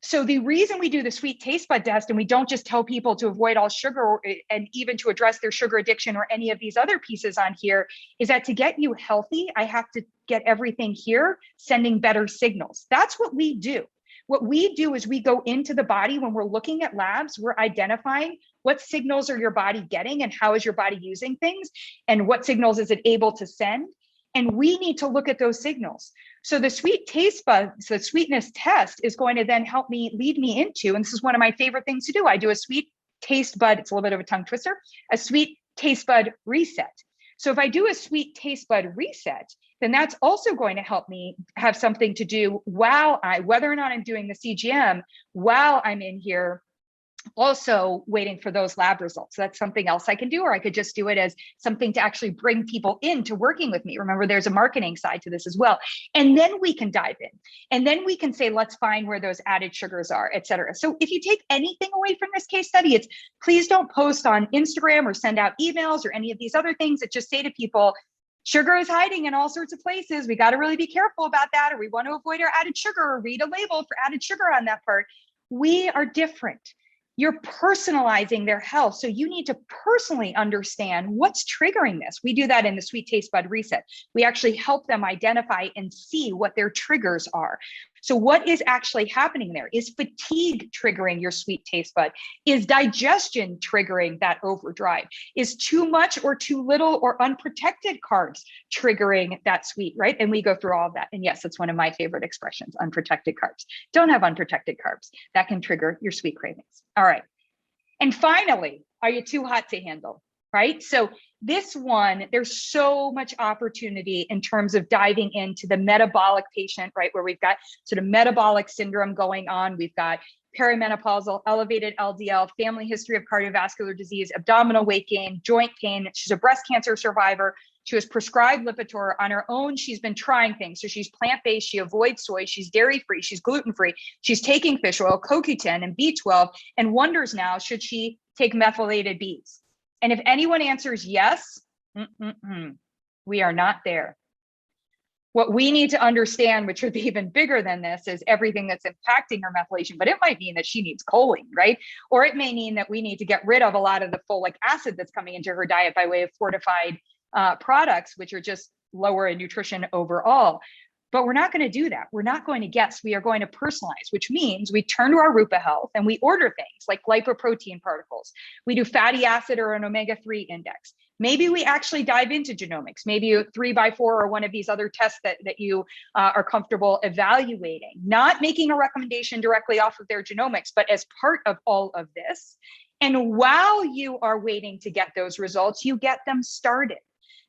So the reason we do the sweet taste bud test and we don't just tell people to avoid all sugar and even to address their sugar addiction or any of these other pieces on here is that to get you healthy, I have to get everything here sending better signals. That's what we do. What we do is we go into the body when we're looking at labs, we're identifying what signals are your body getting and how is your body using things and what signals is it able to send. And we need to look at those signals. So the sweet taste bud, the sweetness test is going to then help me lead me into, and this is one of my favorite things to do. I do a sweet taste bud, it's a little bit of a tongue twister, a sweet taste bud reset. So if I do a sweet taste bud reset, then that's also going to help me have something to do while whether or not I'm doing the CGM, while I'm in here also waiting for those lab results. That's something else I can do, or I could just do it as something to actually bring people into working with me. Remember, there's a marketing side to this as well. And then we can dive in, and then we can say, let's find where those added sugars are, et cetera. So if you take anything away from this case study, it's please don't post on Instagram or send out emails or any of these other things that just say to people, sugar is hiding in all sorts of places. We got to really be careful about that, or we want to avoid our added sugar, or read a label for added sugar on that part. We are different. You're personalizing their health. So you need to personally understand what's triggering this. We do that in the Sweet Taste Bud Reset. We actually help them identify and see what their triggers are. So what is actually happening there? Is fatigue triggering your sweet taste bud? Is digestion triggering that overdrive? Is too much or too little or unprotected carbs triggering that sweet, right? And we go through all of that. And yes, it's one of my favorite expressions, unprotected carbs. Don't have unprotected carbs. That can trigger your sweet cravings. All right. And finally, are you too hot to handle? Right? So this one, there's so much opportunity in terms of diving into the metabolic patient, right? Where we've got sort of metabolic syndrome going on. We've got perimenopausal, elevated LDL, family history of cardiovascular disease, abdominal weight gain, joint pain. She's a breast cancer survivor. She was prescribed Lipitor on her own. She's been trying things. So she's plant-based, she avoids soy, she's dairy-free, she's gluten-free, she's taking fish oil, CoQ10 and B12, and wonders now, should she take methylated bees? And if anyone answers yes, we are not there. What we need to understand, which would be even bigger than this, is everything that's impacting her methylation. But it might mean that she needs choline, right? Or it may mean that we need to get rid of a lot of the folic acid that's coming into her diet by way of fortified products, which are just lower in nutrition overall. But we're not going to do that. We're not going to guess. We are going to personalize, which means we turn to our Rupa Health and we order things like lipoprotein particles. We do fatty acid or an omega-3 index. Maybe we actually dive into genomics, maybe a 3x4 or one of these other tests that you are comfortable evaluating, not making a recommendation directly off of their genomics, but as part of all of this. And while you are waiting to get those results, you get them started.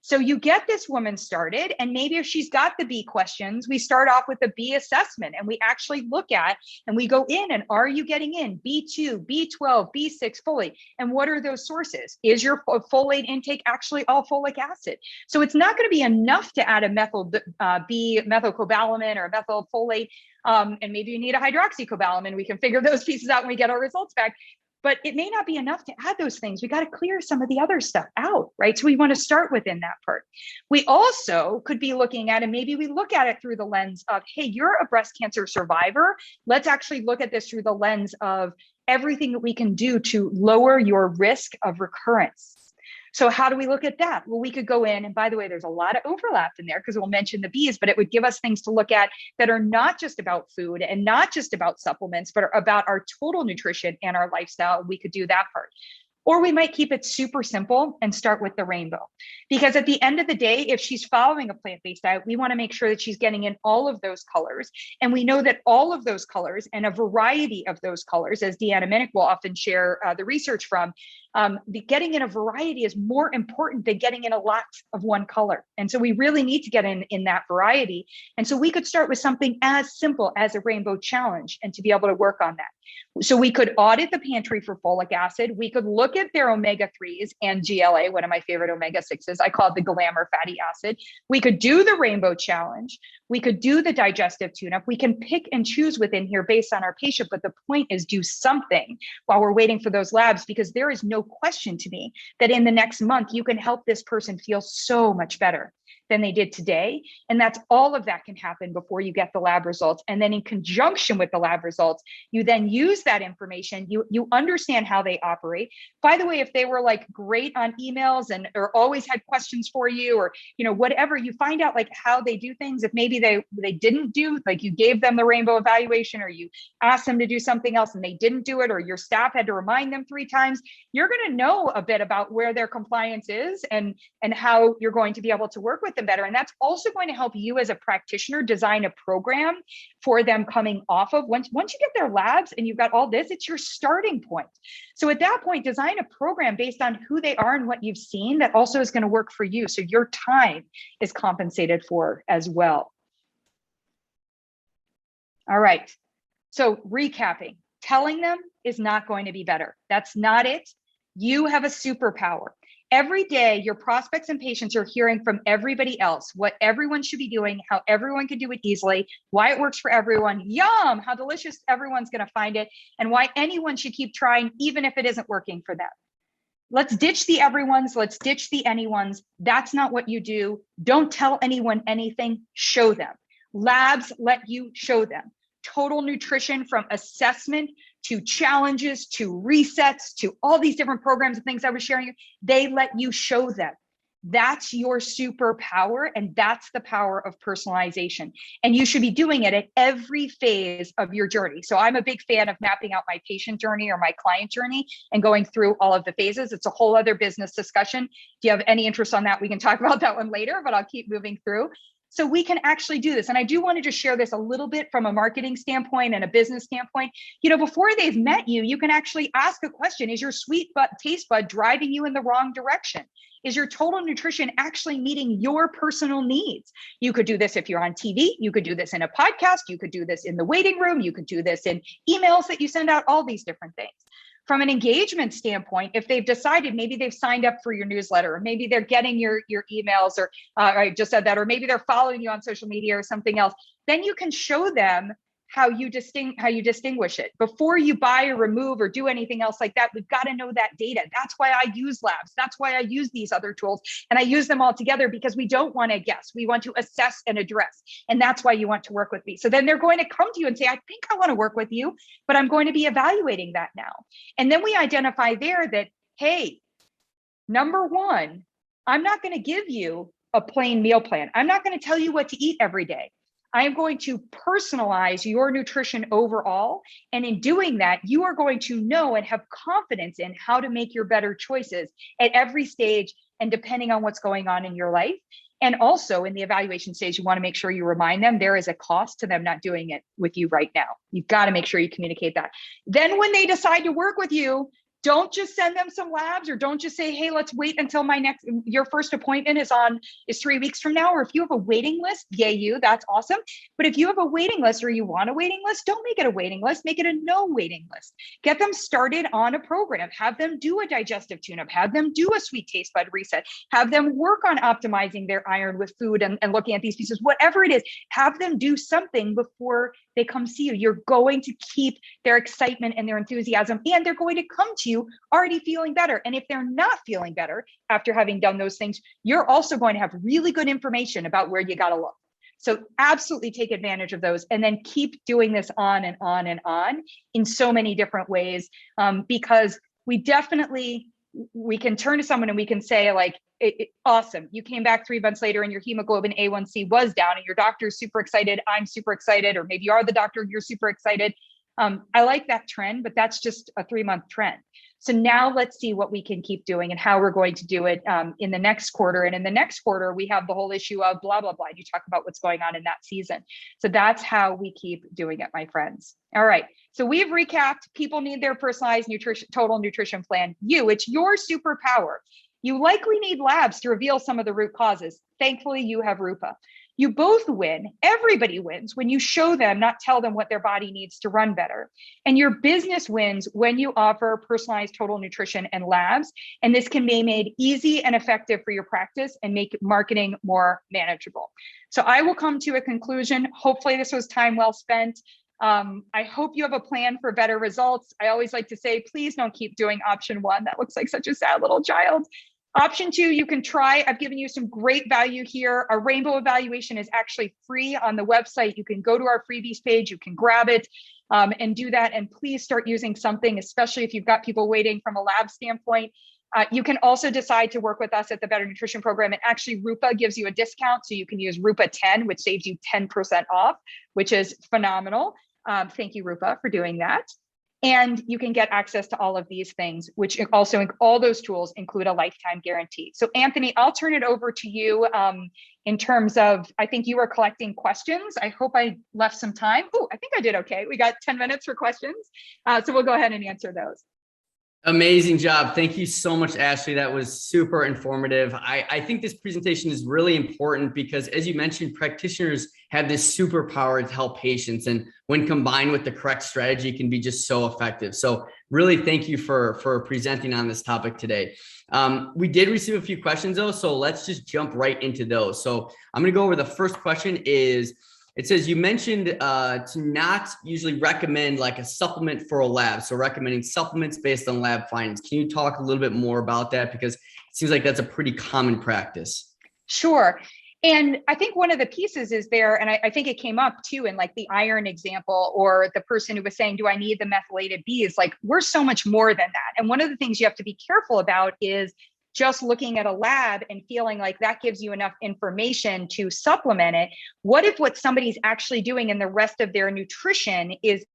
So you get this woman started, and maybe if she's got the B questions, we start off with a B assessment and we actually look at, and we go in and are you getting in B2, B12, B6 folate? And what are those sources? Is your folate intake actually all folic acid? So it's not going to be enough to add a methylcobalamin or methylfolate, and maybe you need a hydroxycobalamin. We can figure those pieces out when we get our results back. But it may not be enough to add those things. We got to clear some of the other stuff out, right? So we want to start within that part. We also could be looking at, and maybe we look at it through the lens of, hey, you're a breast cancer survivor. Let's actually look at this through the lens of everything that we can do to lower your risk of recurrence. So how do we look at that? Well, we could go in, and by the way, there's a lot of overlap in there because we'll mention the B's, but it would give us things to look at that are not just about food and not just about supplements, but are about our total nutrition and our lifestyle. We could do that part. Or we might keep it super simple and start with the rainbow. Because at the end of the day, if she's following a plant-based diet, we want to make sure that she's getting in all of those colors. And we know that all of those colors and a variety of those colors, as Deanna Minnick will often share the research from, getting in a variety is more important than getting in a lot of one color. And so we really need to get in that variety. And so we could start with something as simple as a rainbow challenge and to be able to work on that. So we could audit the pantry for folic acid. We could look at their omega-3s and GLA, one of my favorite omega-6s. I call it the glamour fatty acid. We could do the rainbow challenge. We could do the digestive tune-up. We can pick and choose within here based on our patient. But the point is do something while we're waiting for those labs, because there is no question to me that in the next month, you can help this person feel so much better than they did today. And that's all of that can happen before you get the lab results. And then in conjunction with the lab results, you then use that information, you understand how they operate. By the way, if they were like great on emails and or always had questions for you, or whatever, you find out like how they do things. If maybe they didn't do, like you gave them the rainbow evaluation, or you asked them to do something else and they didn't do it, or your staff had to remind them 3 times, you're going to know a bit about where their compliance is and how you're going to be able to work with them better. And that's also going to help you as a practitioner design a program for them coming off of. Once you get their labs and you've got all this, it's your starting point. So at that point, design a program based on who they are and what you've seen that also is going to work for you. So your time is compensated for as well. All right. So recapping. Telling them is not going to be better. That's not it. You have a superpower. Every day, your prospects and patients are hearing from everybody else what everyone should be doing, how everyone can do it easily, why it works for everyone, yum, how delicious everyone's going to find it, and why anyone should keep trying, even if it isn't working for them. Let's ditch the everyone's, let's ditch the anyone's. That's not what you do. Don't tell anyone anything, show them. Labs let you show them. Total nutrition, from assessment to challenges to resets to all these different programs and things I was sharing, they let you show them. That's your superpower, and that's the power of personalization. And you should be doing it at every phase of your journey. So I'm a big fan of mapping out my patient journey or my client journey and going through all of the phases. It's a whole other business discussion. If you have any interest on that, we can talk about that one later, but I'll keep moving through. So we can actually do this. And I do want to just share this a little bit from a marketing standpoint and a business standpoint. You know, before they've met you, you can actually ask a question. Is your taste bud driving you in the wrong direction? Is your total nutrition actually meeting your personal needs? You could do this if you're on TV. You could do this in a podcast. You could do this in the waiting room. You could do this in emails that you send out, all these different things. From an engagement standpoint, if they've decided, maybe they've signed up for your newsletter, or maybe they're getting your emails, or I just said that, or maybe they're following you on social media or something else, then you can show them how you distinguish it. Before you buy or remove or do anything else like that, we've got to know that data. That's why I use Labs. That's why I use these other tools. And I use them all together because we don't want to guess. We want to assess and address. And that's why you want to work with me. So then they're going to come to you and say, I think I want to work with you, but I'm going to be evaluating that now. And then we identify there that, hey, number one, I'm not going to give you a plain meal plan. I'm not going to tell you what to eat every day. I am going to personalize your nutrition overall. And in doing that, you are going to know and have confidence in how to make your better choices at every stage and depending on what's going on in your life. And also in the evaluation stage, you want to make sure you remind them there is a cost to them not doing it with you right now. You've got to make sure you communicate that. Then when they decide to work with you, don't just send them some labs, or don't just say, hey, let's wait until your first appointment is 3 weeks from now. Or if you have a waiting list, yay you, that's awesome. But if you have a waiting list or you want a waiting list, don't make it a waiting list, make it a no waiting list. Get them started on a program, have them do a digestive tune-up, have them do a sweet taste bud reset, have them work on optimizing their iron with food and looking at these pieces, whatever it is, have them do something before they come see you. You're going to keep their excitement and their enthusiasm, and they're going to come to you already feeling better. And if they're not feeling better after having done those things, you're also going to have really good information about where you got to look. So absolutely take advantage of those, and then keep doing this on and on and on in so many different ways, because we can turn to someone and we can say, like, awesome, you came back 3 months later and your hemoglobin A1C was down and your doctor's super excited, I'm super excited, or maybe you are the doctor, you're super excited. I like that trend, but that's just a 3-month trend. So now let's see what we can keep doing and how we're going to do it in the next quarter. And in the next quarter, we have the whole issue of blah, blah, blah. You talk about what's going on in that season. So that's how we keep doing it, my friends. All right. So we've recapped. People need their personalized total nutrition plan. It's your superpower. You likely need labs to reveal some of the root causes. Thankfully, you have Rupa. You both win. Everybody wins when you show them, not tell them what their body needs to run better. And your business wins when you offer personalized total nutrition and labs. And this can be made easy and effective for your practice and make marketing more manageable. So I will come to a conclusion. Hopefully this was time well spent. I hope you have a plan for better results. I always like to say, please don't keep doing option 1. That looks like such a sad little child. Option 2, you can try. I've given you some great value here. Our rainbow evaluation is actually free on the website. You can go to our freebies page, you can grab it and do that. And please start using something, especially if you've got people waiting from a lab standpoint. You can also decide to work with us at the Better Nutrition Program. And actually, Rupa gives you a discount. So you can use Rupa 10, which saves you 10% off, which is phenomenal. Thank you, Rupa, for doing that. And you can get access to all of these things, which also all those tools include a lifetime guarantee. So Anthony, I'll turn it over to you in terms of, I think you were collecting questions. I hope I left some time. Oh, I think I did okay. We got 10 minutes for questions. So we'll go ahead and answer those. Amazing job. Thank you so much, Ashley. That was super informative. I think this presentation is really important because, as you mentioned, practitioners have this superpower to help patients. And when combined with the correct strategy, can be just so effective. So really, thank you for presenting on this topic today. We did receive a few questions, though, so let's just jump right into those. So I'm going to go over the first question is, it says you mentioned to not usually recommend like a supplement for a lab. So recommending supplements based on lab findings. Can you talk a little bit more about that? Because it seems like that's a pretty common practice. Sure. And I think one of the pieces is there, and I think it came up too in like the iron example, or the person who was saying, do I need the methylated Bs? Like, we're so much more than that. And one of the things you have to be careful about is just looking at a lab and feeling like that gives you enough information to supplement it. What if what somebody's actually doing in the rest of their nutrition is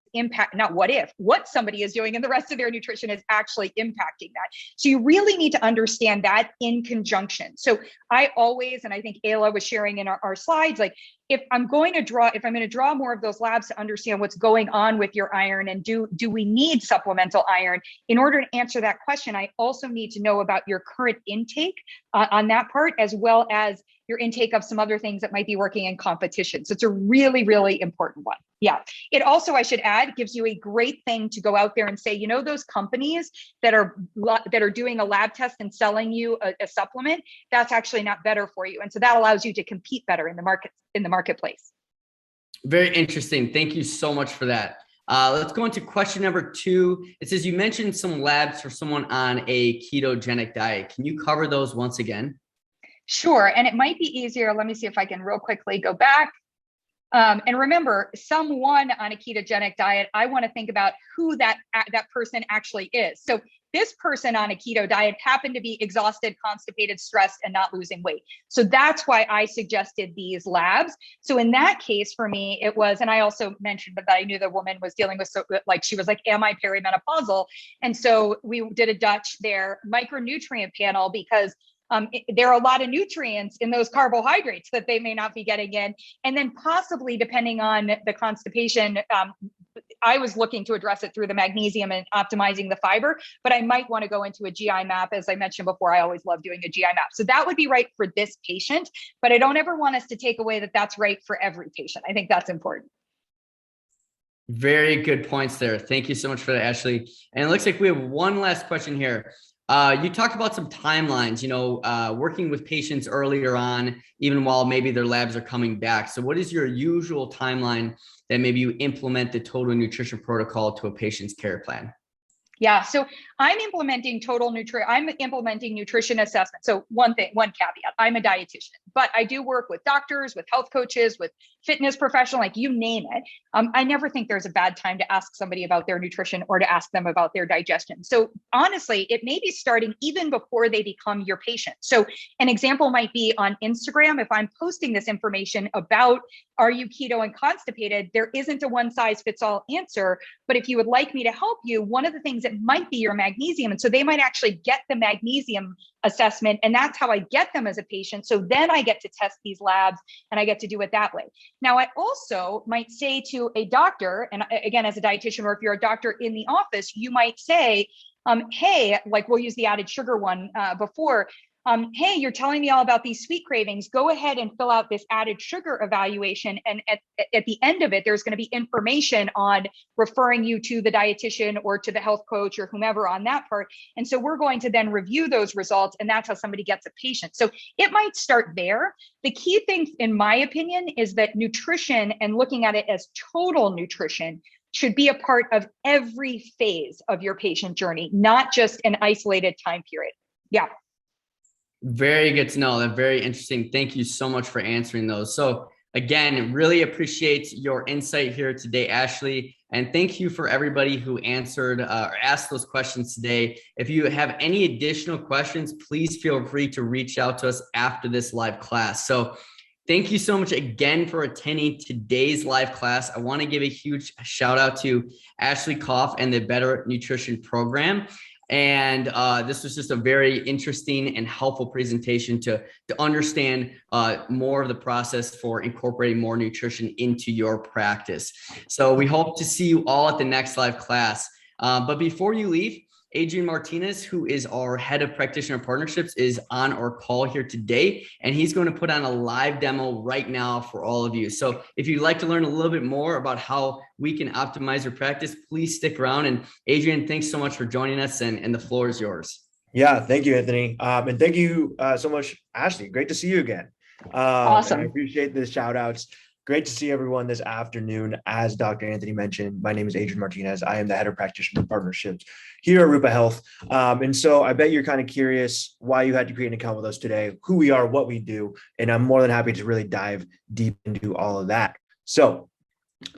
what somebody is doing in the rest of their nutrition is actually impacting that. So you really need to understand that in conjunction. So I always, and I think Ayla was sharing in our slides, like if I'm going to draw more of those labs to understand what's going on with your iron, and do we need supplemental iron? In order to answer that question, I also need to know about your current intake on that part, as well as your intake of some other things that might be working in competition. So it's a really, really important one. Yeah. It also, I should add, gives you a great thing to go out there and say, those companies that are doing a lab test and selling you a supplement, that's actually not better for you. And so that allows you to compete better in the marketplace. Very interesting. Thank you so much for that. Let's go into question number 2. It says you mentioned some labs for someone on a ketogenic diet. Can you cover those once again? Sure. And it might be easier. Let me see if I can real quickly go back. And remember, someone on a ketogenic diet, I want to think about who that person actually is. So this person on a keto diet happened to be exhausted, constipated, stressed, and not losing weight. So that's why I suggested these labs. So in that case, for me, it was, and I also mentioned that I knew the woman was dealing with, she was like, am I perimenopausal? And so we did a Dutch micronutrient panel, because there are a lot of nutrients in those carbohydrates that they may not be getting in. And then possibly, depending on the constipation, I was looking to address it through the magnesium and optimizing the fiber, but I might want to go into a GI map. As I mentioned before, I always love doing a GI map. So that would be right for this patient, but I don't ever want us to take away that that's right for every patient. I think that's important. Very good points there. Thank you so much for that, Ashley. And it looks like we have one last question here. You talked about some timelines, working with patients earlier on, even while maybe their labs are coming back. So what is your usual timeline that maybe you implement the total nutrition protocol to a patient's care plan? Yeah, so I'm implementing nutrition assessment. So one caveat, I'm a dietitian, but I do work with doctors, with health coaches, with fitness professional, like you name it. I never think there's a bad time to ask somebody about their nutrition or to ask them about their digestion. So honestly, it may be starting even before they become your patient. So an example might be on Instagram. If I'm posting this information about, are you keto and constipated? There isn't a one size fits all answer, but if you would like me to help you, one of the things that might be your magnesium. And so they might actually get the magnesium assessment, and that's how I get them as a patient. So then I get to test these labs and I get to do it that way. Now, I also might say to a doctor, and again, as a dietitian, or if you're a doctor in the office, you might say, hey, like we'll use the added sugar one before. Hey, you're telling me all about these sweet cravings. Go ahead and fill out this added sugar evaluation. And at the end of it, there's going to be information on referring you to the dietitian or to the health coach or whomever on that part. And so we're going to then review those results, and that's how somebody gets a patient. So it might start there. The key thing, in my opinion, is that nutrition, and looking at it as total nutrition, should be a part of every phase of your patient journey, not just an isolated time period. Yeah. Very good to know. That's very interesting. Thank you so much for answering those. So again, really appreciate your insight here today, Ashley. And thank you for everybody who answered or asked those questions today. If you have any additional questions, please feel free to reach out to us after this live class. So thank you so much again for attending today's live class. I want to give a huge shout out to Ashley Koff and the Better Nutrition Program. And this was just a very interesting and helpful presentation to understand more of the process for incorporating more nutrition into your practice. So we hope to see you all at the next live class. But before you leave, Adrian Martinez, who is our head of practitioner partnerships, is on our call here today, and he's going to put on a live demo right now for all of you. So if you'd like to learn a little bit more about how we can optimize your practice, please stick around. And Adrian, thanks so much for joining us, and the floor is yours. Yeah, thank you, Anthony. And thank you so much, Ashley. Great to see you again. Awesome. And I appreciate the shout outs. Great to see everyone this afternoon. As Dr. Anthony mentioned, my name is Adrian Martinez. I am the head of practitioner partnerships here at Rupa Health. And so I bet you're kind of curious why you had to create an account with us today, who we are, what we do. And I'm more than happy to really dive deep into all of that. So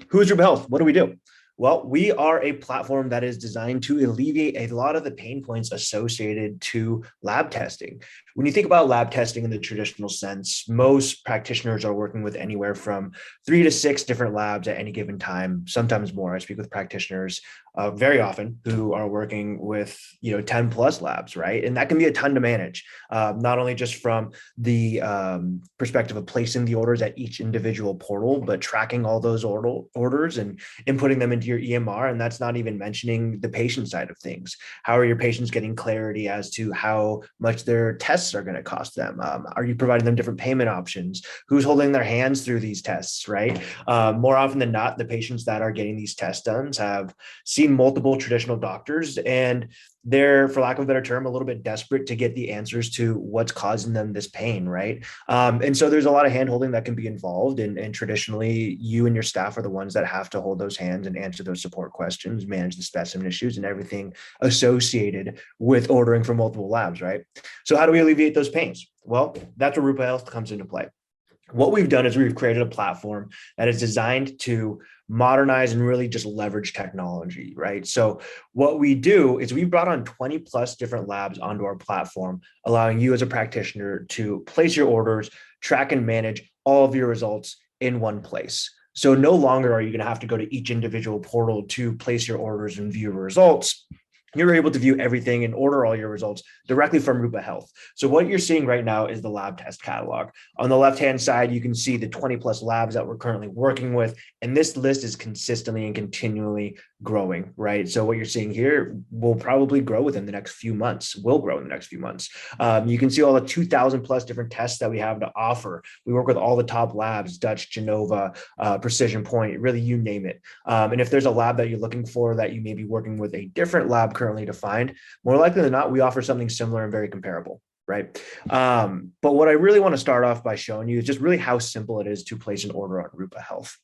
who is Rupa Health? What do we do? Well, we are a platform that is designed to alleviate a lot of the pain points associated to lab testing. When you think about lab testing in the traditional sense, most practitioners are working with anywhere from 3 to 6 different labs at any given time, sometimes more. I speak with practitioners very often who are working with 10 plus labs, right? And that can be a ton to manage, not only just from the perspective of placing the orders at each individual portal, but tracking all those orders and inputting them into your EMR. And that's not even mentioning the patient side of things. How are your patients getting clarity as to how much their tests are going to cost them? Are you providing them different payment options? Who's holding their hands through these tests, right? More often than not, the patients that are getting these tests done have seen multiple traditional doctors, and they're, for lack of a better term, a little bit desperate to get the answers to what's causing them this pain, right? And so there's a lot of hand-holding that can be involved, and traditionally, you and your staff are the ones that have to hold those hands and answer those support questions, manage the specimen issues, and everything associated with ordering from multiple labs, right? So how do we alleviate those pains? Well, that's where Rupa Health comes into play. What we've done is we've created a platform that is designed to modernize and really just leverage technology, right? So what we do is we brought on 20 plus different labs onto our platform, allowing you as a practitioner to place your orders, track and manage all of your results in one place. So no longer are you going to have to go to each individual portal to place your orders and view your results. You're able to view everything and order all your results directly from Rupa Health. So what you're seeing right now is the lab test catalog. On the left-hand side, you can see the 20 plus labs that we're currently working with. And this list is consistently and continually growing, right? So what you're seeing here will probably grow within the next few months, will grow in the next few months. You can see all the 2,000 plus different tests that we have to offer. We work with all the top labs, Dutch, Genova, Precision Point, really you name it. And if there's a lab that you're looking for that you may be working with a different lab currently defined, more likely than not, we offer something similar and very comparable, right? But what I really want to start off by showing you is just really how simple it is to place an order on Rupa Health.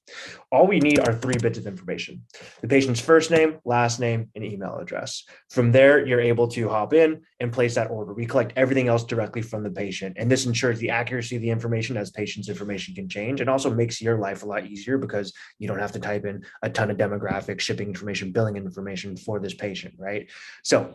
All we need are 3 bits of information: the patient's first name, last name, and email address. From there, you're able to hop in and place that order. We collect everything else directly from the patient, and this ensures the accuracy of the information, as patient's information can change, and also makes your life a lot easier because you don't have to type in a ton of demographics, shipping information, billing information for this patient, right? So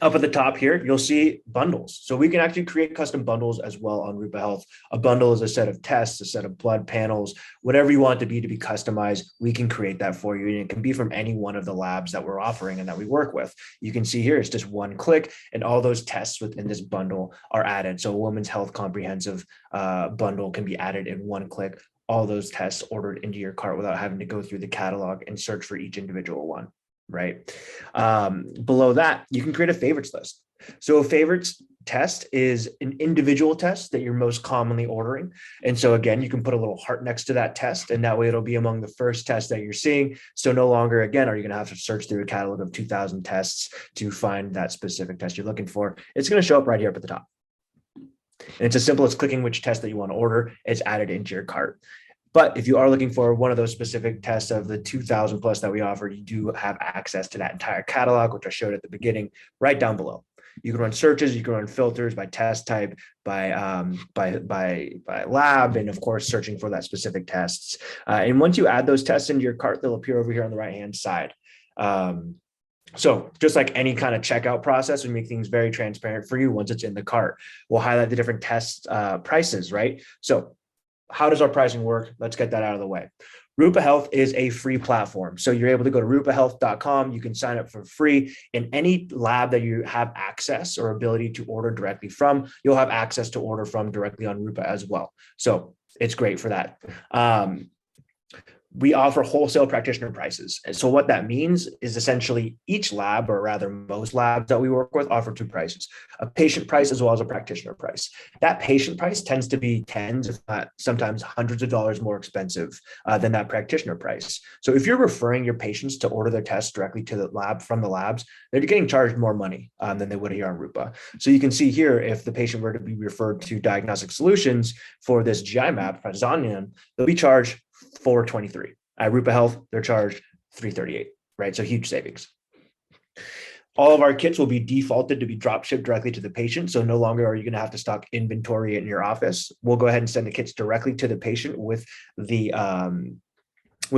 up at the top here, you'll see bundles. So we can actually create custom bundles as well on Rupa Health. A bundle is a set of tests, a set of blood panels, whatever you want it to be customized, we can create that for you. And it can be from any one of the labs that we're offering and that we work with. You can see here, it's just one click and all those tests within this bundle are added. So a women's health comprehensive bundle can be added in one click. All those tests ordered into your cart without having to go through the catalog and search for each individual one. Right. Below that, you can create a favorites list. So a favorites test is an individual test that you're most commonly ordering. And so again, you can put a little heart next to that test, and that way it'll be among the first tests that you're seeing. So no longer, again, are you going to have to search through a catalog of 2,000 tests to find that specific test you're looking for. It's going to show up right here up at the top. And it's as simple as clicking which test that you want to order. It's added into your cart. But if you are looking for one of those specific tests of the 2,000 plus that we offer, you do have access to that entire catalog, which I showed at the beginning, right down below. You can run searches, you can run filters by test type, by lab, and of course, searching for that specific tests. And once you add those tests into your cart, they'll appear over here on the right-hand side. So just like any kind of checkout process, we make things very transparent for you once it's in the cart. We'll highlight the different test prices, right? So how does our pricing work? Let's get that out of the way. Rupa Health is a free platform. So you're able to go to rupahealth.com. You can sign up for free, and any lab that you have access or ability to order directly from, you'll have access to order from directly on Rupa as well. So it's great for that. we offer wholesale practitioner prices. And so what that means is essentially each lab, or rather most labs that we work with, offer two prices: a patient price as well as a practitioner price. That patient price tends to be tens, if not sometimes hundreds of dollars more expensive than that practitioner price. So if you're referring your patients to order their tests directly to the lab from the labs, they're getting charged more money than they would here on Rupa. So you can see here, if the patient were to be referred to Diagnostic Solutions for this GI map, Zonian, they'll be charged $423. At Rupa Health, they're charged $338, right? So huge savings. All of our kits will be defaulted to be drop shipped directly to the patient. So no longer are you going to have to stock inventory in your office. We'll go ahead and send the kits directly to the patient with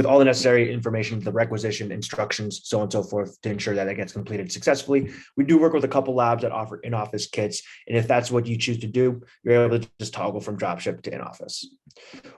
all the necessary information, the requisition, instructions, so on and so forth, to ensure that it gets completed successfully. We do work with a couple labs that offer in-office kits. And if that's what you choose to do, you're able to just toggle from dropship to in-office.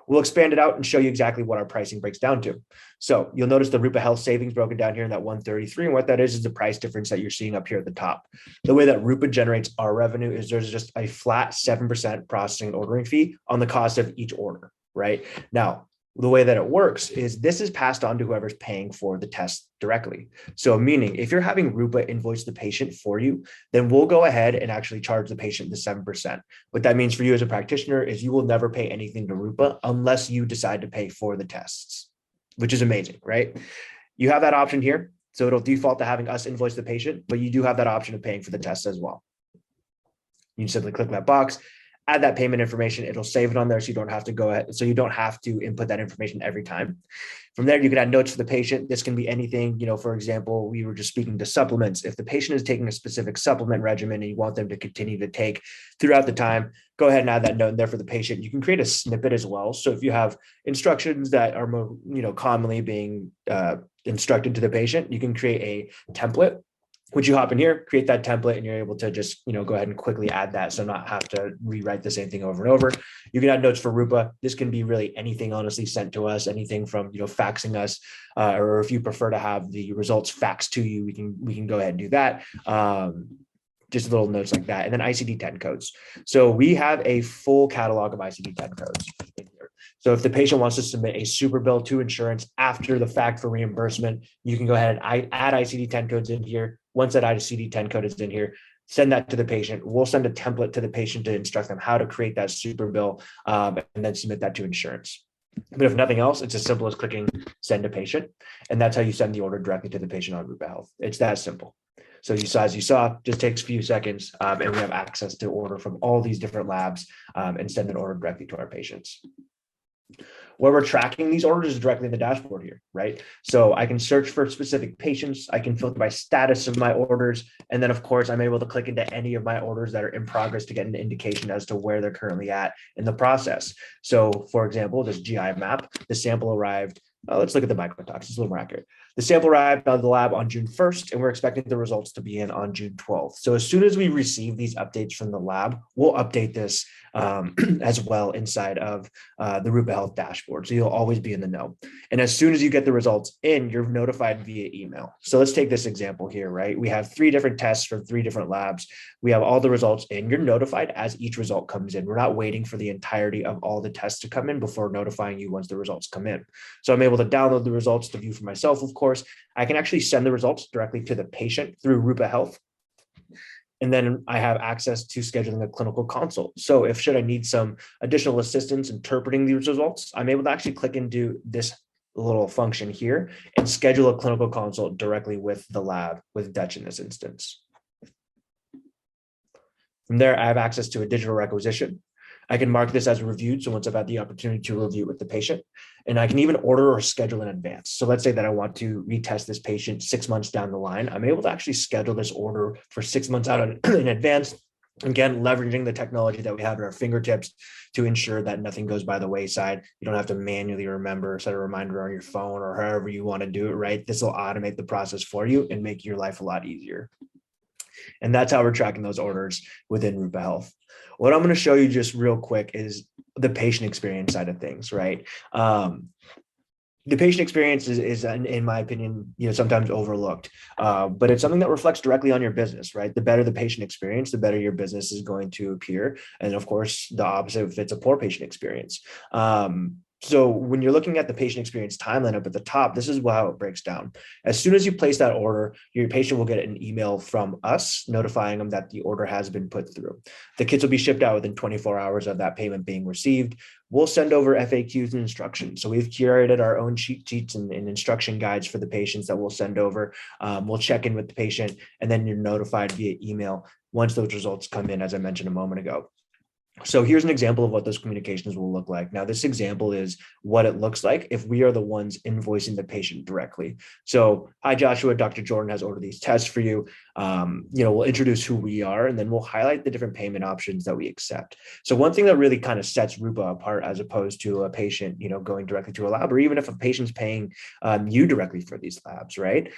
We'll expand it out and show you exactly what our pricing breaks down to. So you'll notice the Rupa Health savings broken down here in that 133. And what that is the price difference that you're seeing up here at the top. The way that Rupa generates our revenue is there's just a flat 7% processing and ordering fee on the cost of each order, right? Now, the way that it works is this is passed on to whoever's paying for the test directly. So meaning if you're having Rupa invoice the patient for you, then we'll go ahead and actually charge the patient the 7%. What that means for you as a practitioner is you will never pay anything to Rupa unless you decide to pay for the tests, which is amazing, right? You have that option here. So it'll default to having us invoice the patient, but you do have that option of paying for the test as well. You simply click that box, add that payment information. It'll save it on there, so you don't have to go ahead. So you don't have to input that information every time. From there, you can add notes for the patient. This can be anything, for example, we were just speaking to supplements. If the patient is taking a specific supplement regimen and you want them to continue to take throughout the time, go ahead and add that note in there for the patient. You can create a snippet as well. So if you have instructions that are more, commonly being instructed to the patient, you can create a template, which you hop in here, create that template, and you're able to just, go ahead and quickly add that. So not have to rewrite the same thing over and over. You can add notes for Rupa. This can be really anything, honestly, sent to us, anything from, faxing us, or if you prefer to have the results faxed to you, we can go ahead and do that. Just little notes like that. And then ICD-10 codes. So we have a full catalog of ICD-10 codes in here. So if the patient wants to submit a super bill to insurance after the fact for reimbursement, you can go ahead and add ICD-10 codes in here. Once that ICD-10 code is in here, send that to the patient. We'll send a template to the patient to instruct them how to create that super bill and then submit that to insurance. But if nothing else, it's as simple as clicking send to patient. And that's how you send the order directly to the patient on Rupa Health. It's that simple. So as you saw, just takes a few seconds and we have access to order from all these different labs and send an order directly to our patients. Where we're tracking these orders is directly in the dashboard here, right? So I can search for specific patients. I can filter by status of my orders. And then of course, I'm able to click into any of my orders that are in progress to get an indication as to where they're currently at in the process. So for example, this GI map, the sample arrived. Let's look at the microtox. It's a little more accurate. The sample arrived on the lab on June 1st, and we're expecting the results to be in on June 12th. So as soon as we receive these updates from the lab, we'll update this as well inside of the Rupa Health dashboard. So you'll always be in the know. And as soon as you get the results in, you're notified via email. So let's take this example here, right? We have 3 different tests from 3 different labs. We have all the results in. You're notified as each result comes in. We're not waiting for the entirety of all the tests to come in before notifying you once the results come in. So I'm able to download the results to view for myself, of course. I can actually send the results directly to the patient through Rupa Health. And then I have access to scheduling a clinical consult. So should I need some additional assistance interpreting these results, I'm able to actually click into this little function here and schedule a clinical consult directly with the lab, with Dutch in this instance. From there, I have access to a digital requisition. I can mark this as reviewed. So once I've had the opportunity to review with the patient, and I can even order or schedule in advance. So let's say that I want to retest this patient 6 months down the line. I'm able to actually schedule this order for 6 months out in advance. Again, leveraging the technology that we have at our fingertips to ensure that nothing goes by the wayside. You don't have to manually remember, set a reminder on your phone or however you want to do it, right? This will automate the process for you and make your life a lot easier. And that's how we're tracking those orders within Rupa Health. What I'm going to show you just real quick is the patient experience side of things, right? The patient experience is in my opinion, sometimes overlooked, but it's something that reflects directly on your business, right? The better the patient experience, the better your business is going to appear. And of course, the opposite if it's a poor patient experience. So when you're looking at the patient experience timeline up at the top, this is how it breaks down. As soon as you place that order, your patient will get an email from us notifying them that the order has been put through. The kits will be shipped out within 24 hours of that payment being received. We'll send over FAQs and instructions. So we've curated our own cheat sheets and instruction guides for the patients that we'll send over. We'll check in with the patient, and then you're notified via email once those results come in, as I mentioned a moment ago. So here's an example of what those communications will look like. Now, this example is what it looks like if we are the ones invoicing the patient directly. So, hi, Joshua, Dr. Jordan has ordered these tests for you. We'll introduce who we are, and then we'll highlight the different payment options that we accept. So one thing that really kind of sets Rupa apart as opposed to a patient, going directly to a lab, or even if a patient's paying you directly for these labs, right?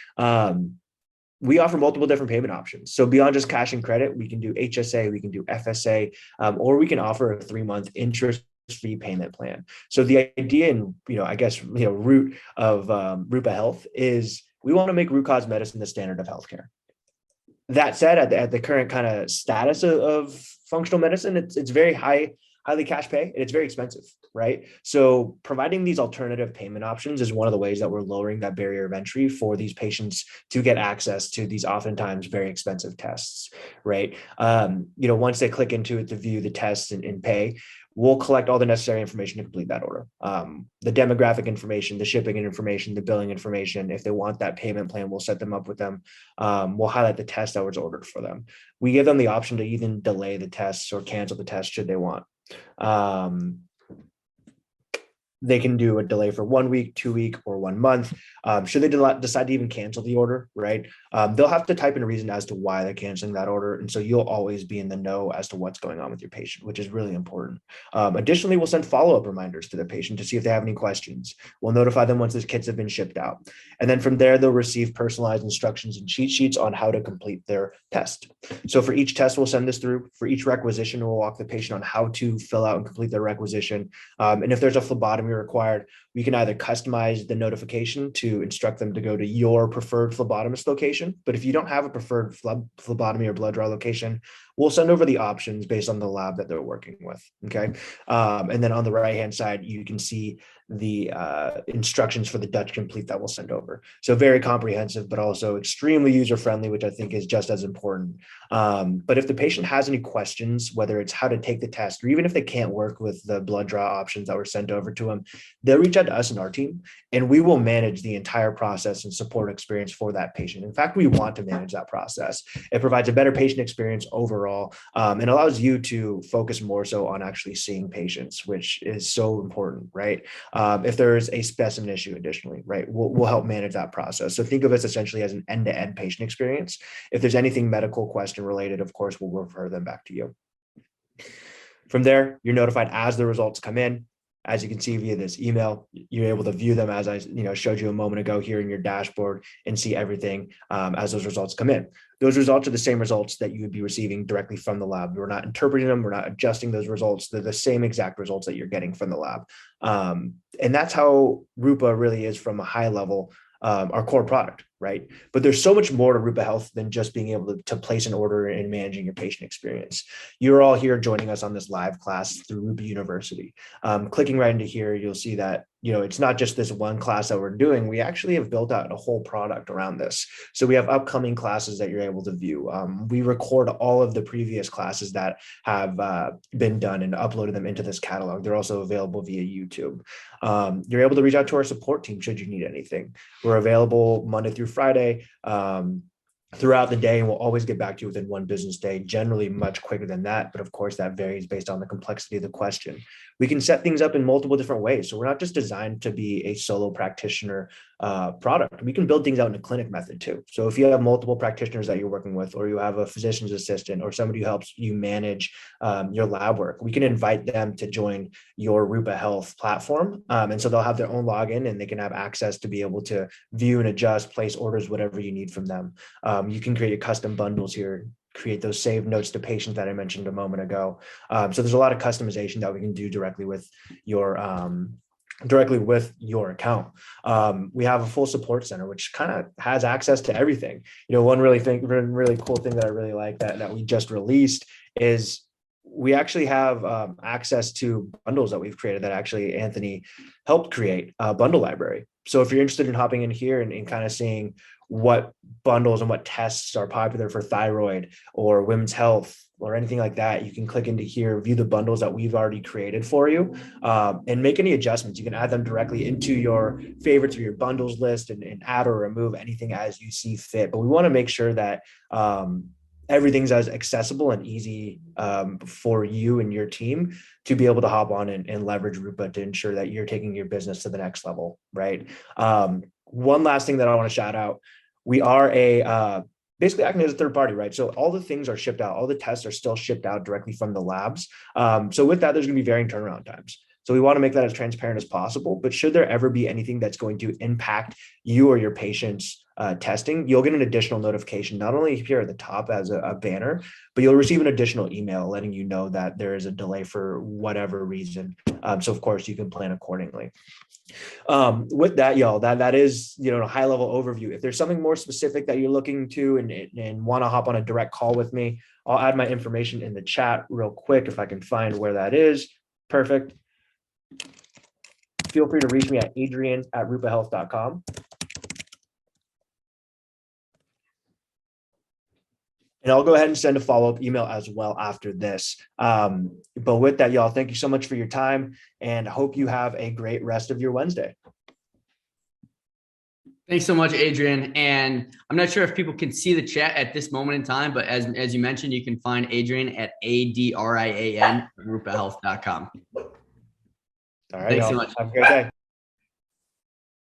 We offer multiple different payment options. So beyond just cash and credit, we can do HSA, we can do FSA, or we can offer a 3-month interest-free payment plan. So the idea and, root of Rupa Health is we want to make root cause medicine the standard of healthcare. That said, at the current kind of status of functional medicine, it's very highly cash pay, and it's very expensive, right? So providing these alternative payment options is one of the ways that we're lowering that barrier of entry for these patients to get access to these oftentimes very expensive tests, right? Once they click into it to view the tests and pay, we'll collect all the necessary information to complete that order. The demographic information, the shipping information, the billing information. If they want that payment plan, we'll set them up with them. We'll highlight the test that was ordered for them. We give them the option to even delay the tests or cancel the test should they want. They can do a delay for 1 week, 2 week, or 1 month. Should they decide to even cancel the order, right? They'll have to type in a reason as to why they're canceling that order. And so you'll always be in the know as to what's going on with your patient, which is really important. Additionally, we'll send follow-up reminders to the patient to see if they have any questions. We'll notify them once those kits have been shipped out. And then from there, they'll receive personalized instructions and cheat sheets on how to complete their test. So for each test, we'll send this through. For each requisition, we'll walk the patient on how to fill out and complete their requisition. And if there's a phlebotomy required, we can either customize the notification to instruct them to go to your preferred phlebotomist location. But if you don't have a preferred phlebotomy or blood draw location, we'll send over the options based on the lab that they're working with. Okay. And then on the right-hand side, you can see the instructions for the Dutch Complete that we'll send over. So very comprehensive, but also extremely user-friendly, which I think is just as important. But if the patient has any questions, whether it's how to take the test, or even if they can't work with the blood draw options that were sent over to them, they'll reach out to us and our team, and we will manage the entire process and support experience for that patient. In fact, we want to manage that process. It provides a better patient experience overall, and allows you to focus more so on actually seeing patients, which is so important, right? If there is a specimen issue additionally, right, we'll help manage that process. So think of us essentially as an end-to-end patient experience. If there's anything medical question related, of course, we'll refer them back to you. From there, you're notified as the results come in. As you can see via this email, you're able to view them as I showed you a moment ago here in your dashboard and see everything as those results come in. Those results are the same results that you would be receiving directly from the lab. We're not interpreting them. We're not adjusting those results. They're the same exact results that you're getting from the lab. And that's how Rupa really is from a high level, our core product, right? But there's so much more to Rupa Health than just being able to place an order and managing your patient experience. You're all here joining us on this live class through Rupa University. Clicking right into here, you'll see that, it's not just this one class that we're doing. We actually have built out a whole product around this. So we have upcoming classes that you're able to view. We record all of the previous classes that have been done and uploaded them into this catalog. They're also available via YouTube. You're able to reach out to our support team should you need anything. We're available Monday through Friday throughout the day, and we'll always get back to you within 1 business day, generally much quicker than that. But of course, that varies based on the complexity of the question. We can set things up in multiple different ways. So we're not just designed to be a solo practitioner product. We can build things out in a clinic method too. So if you have multiple practitioners that you're working with, or you have a physician's assistant or somebody who helps you manage your lab work, we can invite them to join your Rupa Health platform. And so they'll have their own login and they can have access to be able to view and adjust, place orders, whatever you need from them. You can create custom bundles here, create those saved notes to patients that I mentioned a moment ago. So there's a lot of customization that we can do directly with your account. We have a full support center, which kind of has access to everything. One really cool thing that I really like that we just released is we actually have access to bundles that we've created that actually Anthony helped create a bundle library. So if you're interested in hopping in here and kind of seeing what bundles and what tests are popular for thyroid or women's health or anything like that, you can click into here, view the bundles that we've already created for you, and make any adjustments. You can add them directly into your favorites or your bundles list and add or remove anything as you see fit. But we want to make sure that everything's as accessible and easy for you and your team to be able to hop on and leverage Rupa to ensure that you're taking your business to the next level, right? One last thing that I want to shout out, we are basically acting as a third party, right? So all the things are shipped out, all the tests are still shipped out directly from the labs. So with that, there's going to be varying turnaround times. So we want to make that as transparent as possible. But should there ever be anything that's going to impact you or your patient's testing, you'll get an additional notification, not only here at the top as a banner, but you'll receive an additional email letting you know that there is a delay for whatever reason. So of course you can plan accordingly. With that, y'all, that is, a high level overview. If there's something more specific that you're looking to and want to hop on a direct call with me, I'll add my information in the chat real quick if I can find where that is. Perfect. Feel free to reach me at adrian@rupahealth.com. And I'll go ahead and send a follow-up email as well after this. But with that, y'all, thank you so much for your time, and I hope you have a great rest of your Wednesday. Thanks so much, Adrian. And I'm not sure if people can see the chat at this moment in time, but as you mentioned, you can find Adrian at ADRIAN@rupahealth.com. All right, Thanks y'all. so much. Have a great day.